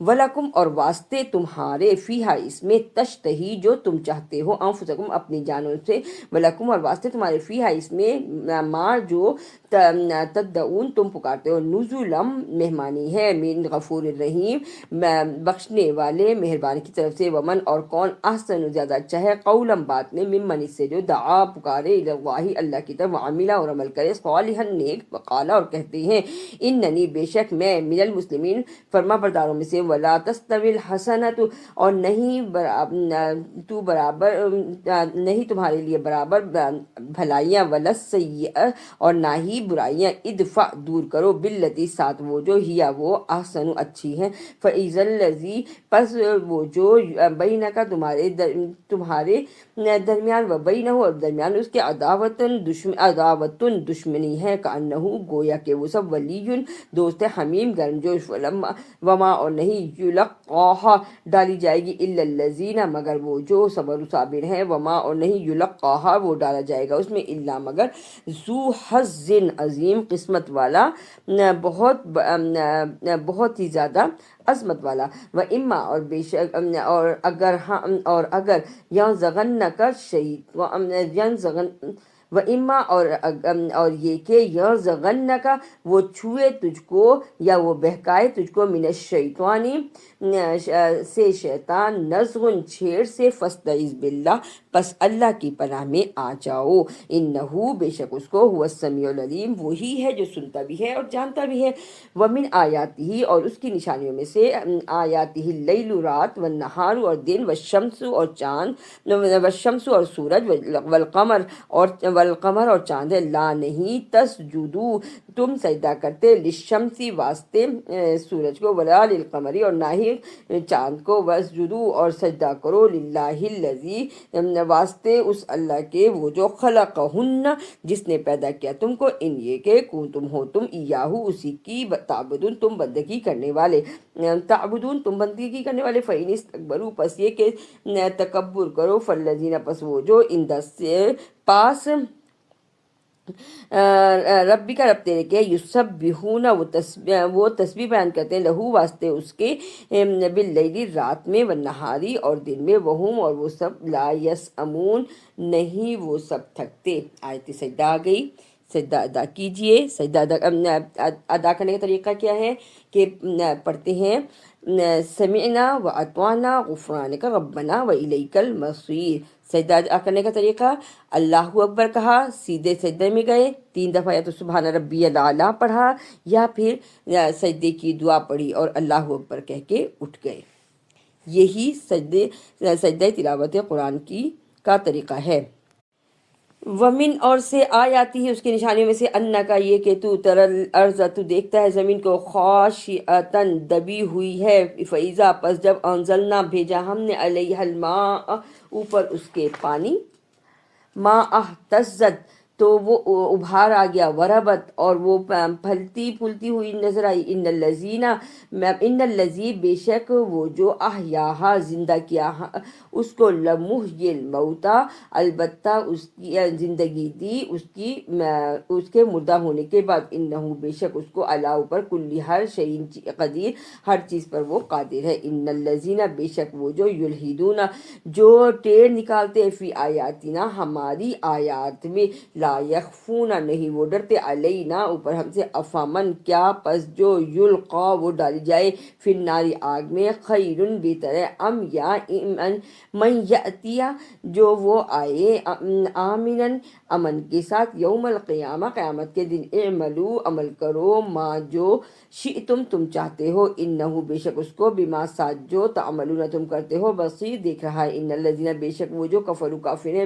ولکم اور واسطے تمہارے فیہا اس میں تشتہی جو تم چاہتے ہو انفسکم اپنی جانوں سے ولکم اور واسطے تمہارے فیہا اس میں ماں جو تدعون تم پکارتے ہو نزولم مہمانی ہے من غفور الرحیم بخشنے والے مہربان کی طرف سے ومن اور کون احسن زیادہ اچھا ہے قولم بات میں ممن اس سے جو دعا پکارے اللہ اللہ کی طرف وعملا اور عمل کرے صالحا نیک وقالا اور کہتے ہیں اننی بے شک میں من المسلمین فرما برداروں میں سے ولا تستوی الحسنۃ اور نہیں تمہارے لیے برابر بھلائیاں ولا السیئہ اور نہ ہی برائیاں ادفع دور کرو باللتی ساتھ وہ جو ہیا وہ احسن اچھی ہیں فاذا الذی پس وہ جو بینک تمہارے درمیان و بینہ اور درمیان اس کے عداوتن دشمنی ہے کانہ گویا کہ وہ سب ولی دوست ہے حمیم گرمجوش وما اور نہیں یلقاہا ڈالی جائے گی الا الذین مگر وہ جو صبر و صابر ہیں وما اور نہیں یلقاہا وہ ڈالا جائے گا اس میں الا مگر ذو حظ عظیم قسمت والا بہت ہی زیادہ عظمت والا و اما اور بے شک اور اگر ینزغنک شیطان و اما اور یہ کہ ینزغنک وہ چھوئے تجھ کو یا وہ بہکائے تجھ کو من الشیطانی سے شیطان نزغن چھیڑ سے فاستعذ باللہ پس اللہ کی پناہ میں آ جاؤ انہو بے شک اس کو هو السمیع العلیم وہی ہے جو سنتا بھی ہے اور جانتا بھی ہے ومن آیاتہ اور اس کی نشانیوں میں سے آیاتہ اللیل رات والنہار اور دن والشمس اور چاند والشمس اور سورج والقمر اور چاند ہے لا نہیں تسجدو تم سجدہ کرتے للشمسی واسطے سورج کو ولا للقمری اور نہ ہی چاند کو واسجدو اور سجدہ کرو للہ الذی واسطے اس اللہ کے وہ جو خلقہن جس نے پیدا کیا تم کو ان یہ کہ تم ہو تم ایاہو اسی کی تعبدون تم بندگی کرنے والے تعبدون تم بندگی کرنے والے فإن استکبروا پس یہ کہ تکبر کرو فالذین پس وہ جو اندر سے پاس ربی کا رب تیرے کے یسبحون وہ تسبیح بیان کرتے ہیں لہو واسطے اس کے باللیل رات میں والنہاری اور دن میں وہم اور وہ سب لا یسأمون نہیں وہ سب تھکتے آیت سجدہ آ گئی سجدہ ادا کیجئے سجدہ ادا کرنے کا طریقہ کیا ہے کہ پڑھتے ہیں سمعنا و اطعنا غفرانک ربنا و الیک المصیر سجدہ ادا کرنے کا طریقہ اللہ اکبر کہا سیدھے سجدے میں گئے 3 دفعہ یا تو سبحان ربی الاعلیٰ پڑھا یا پھر سجدے کی دعا پڑھی اور اللہ اکبر کہہ کے اٹھ گئے یہی سجدہ تلاوت قرآن کا طریقہ ہے ومن اور سے آیاتی ہے اس کی نشانیوں میں سے انا کا یہ کہ تو ترل ارض تو دیکھتا ہے زمین کو خاشعتن دبی ہوئی ہے فیضا پس جب انزلنا بھیجا ہم نے علیہ الماء اوپر اس کے پانی ما اہتزت تو وہ ابھار آ گیا وربت اور وہ پھلتی پھولتی ہوئی نظر آئی ان الذی بے شک وہ جو احیاہا زندہ کیا اس کو لمحی الموتا البتہ اس کی زندگی دی اس کے مردہ ہونے کے بعد انہو بے شک اس کو علا اوپر کلی ہر شیء قدیر ہر چیز پر وہ قادر ہے ان الذین بے شک وہ جو یلحدون جو ٹیڑھ نکالتے فی آیاتنا ہماری آیات میں لا یخفون نہیں وہ ڈرتے علینا اوپر ہم سے افامن کیا پس جو یلقا وہ ڈالی جائے فی النار آگ میں خیرن بہتر ہے ام یا من یاتیا جو وہ آئے آمنن امن کے ساتھ یوم القیامہ قیامت کے دن اعملو عمل کرو ما جو شئتم تم چاہتے ہو انہو بے شک اس کو بما ساتھ جو تعملون تم کرتے ہو بصیر دیکھ رہا ہے ان الذین بے شک وہ جو کفروا کافر ہیں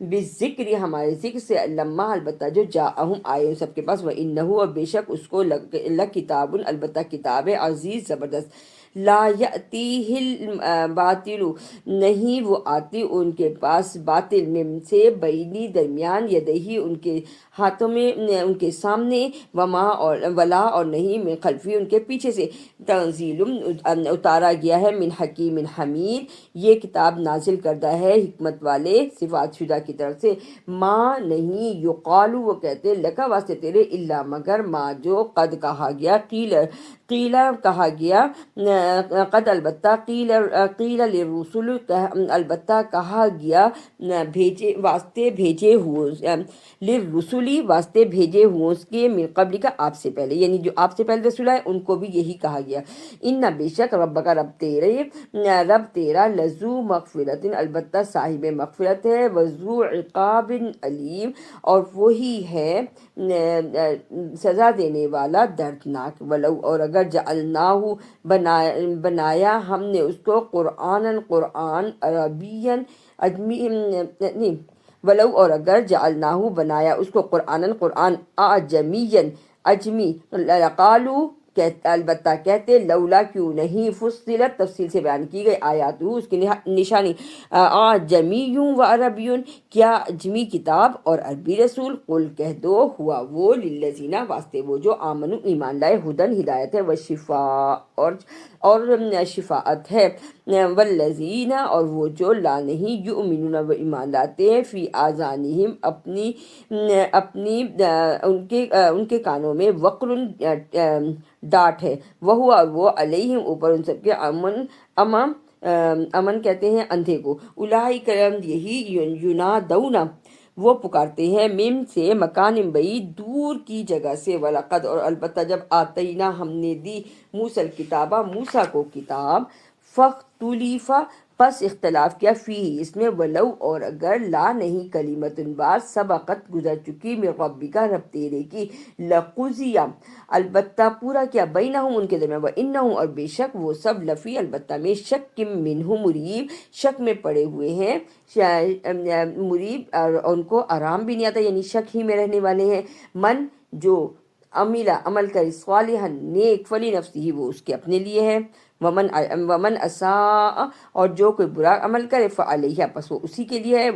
بالذکر ہمارے ذکر سے لما البتہ جو جاءہم آئے ان سب کے پاس وانہو اور بے شک اس کو لکتاب البتہ کتاب عزیز زبردست لا یأتیہ الباطل نہیں وہ آتی ان کے پاس باطل میں سے بینی درمیان یدہی ان کے ہاتھوں میں ان کے سامنے ولا اور نہیں من خلفی ان کے پیچھے سے تنزیل اتارا گیا ہے من حکیم حمید یہ کتاب نازل کردہ ہے حکمت والے صفات شدہ کی طرف سے ما نہیں یقالو وہ کہتے لکا واسطے تیرے الا مگر ما جو قد کہا گیا قیل کہا گیا قد البتہ قیل للرسل البتہ کہا گیا واسطے بھیجے ہوئے للرسلی واسطے بھیجے ہوئے اس کے من قبل کا آپ سے پہلے، یعنی جو آپ سے پہلے رسول آئے ان کو بھی یہی کہا گیا، ان بے شک رب کا رب تیرا لذو مغفرت البتہ صاحب مغفرت ہے، وذو عقاب علیم اور وہی ہے سزا دینے والا دردناک، ولو اور اگر جعلناہ بنایا ہم نے اس کو قرآن عربین نہیں، ولو اور اگر جعلناہ بنایا اس کو قرآن اعجمین اجمی، لقالو البتہ کہتے لولا کیوں نہیں فصلت تفصیل سے بیان کی گئی آیات اس کی نشانی، اعجمی و عربی کیا اجمی کتاب اور عربی رسول، قل کہہ دو ہوا وہ للذین واسطے وہ جو آمنو ایمان لائے، ہدن ہدایت ہے، وشفاء اور شفاعت ہے، والذین اور وہ جو لا نہیں یؤمنون و ایمان لاتے ہیں، فی آذانہم اپنی ان کے کانوں میں وقر ڈاٹ ہے، وہ علیہم اوپر ان سب کے امن کہتے ہیں اندھے کو، اولئک یہی ینادون وہ پکارتے ہیں من سے مکان بعید دور کی جگہ سے، وَلَقَدْ اور البتہ جب آتینا ہم نے دی موسیٰ الکتابہ موسیٰ کو کتاب، فاختلف پس اختلاف کیا فی اس میں، ولو اور اگر لا نہیں کلمت بات سبقت گزر چکی من ربک رب تیرے کی، لقضی البتہ پورا کیا بینہم ان کے درمیان، وانہم اور بے شک وہ سب لفی البتہ میں شک منہ مریب شک میں پڑے ہوئے ہیں، مریب اور ان کو آرام بھی نہیں آتا، یعنی شک ہی میں رہنے والے ہیں، من جو عمل کرے صالحا نیک فلی نفسی وہ اس کے اپنے لیے ہے، ومن اساء اور جو کوئی برا عمل کرے فعلیہ پس وہ اسی کے لیے ہے،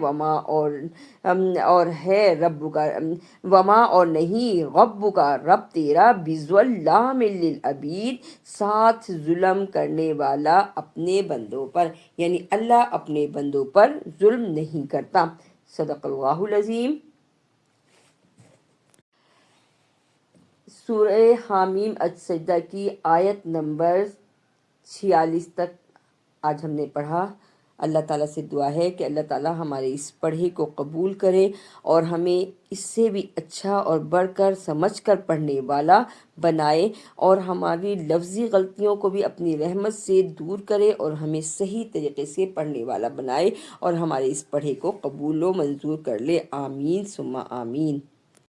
اور ہے رب کا وما اور نہیں رب کا رب تیرا بظلام للعبید ساتھ ظلم کرنے والا اپنے بندوں پر، یعنی اللہ اپنے بندوں پر ظلم نہیں کرتا۔ صدق اللہ العظیم۔ سورہ حامیم السجدہ کی آیت نمبر 46 تک آج ہم نے پڑھا۔ اللہ تعالیٰ سے دعا ہے کہ اللہ تعالیٰ ہمارے اس پڑھے کو قبول کرے اور ہمیں اس سے بھی اچھا اور بڑھ کر سمجھ کر پڑھنے والا بنائے، اور ہماری لفظی غلطیوں کو بھی اپنی رحمت سے دور کرے اور ہمیں صحیح طریقے سے پڑھنے والا بنائے، اور ہمارے اس پڑھے کو قبول و منظور کر لے، آمین ثم آمین۔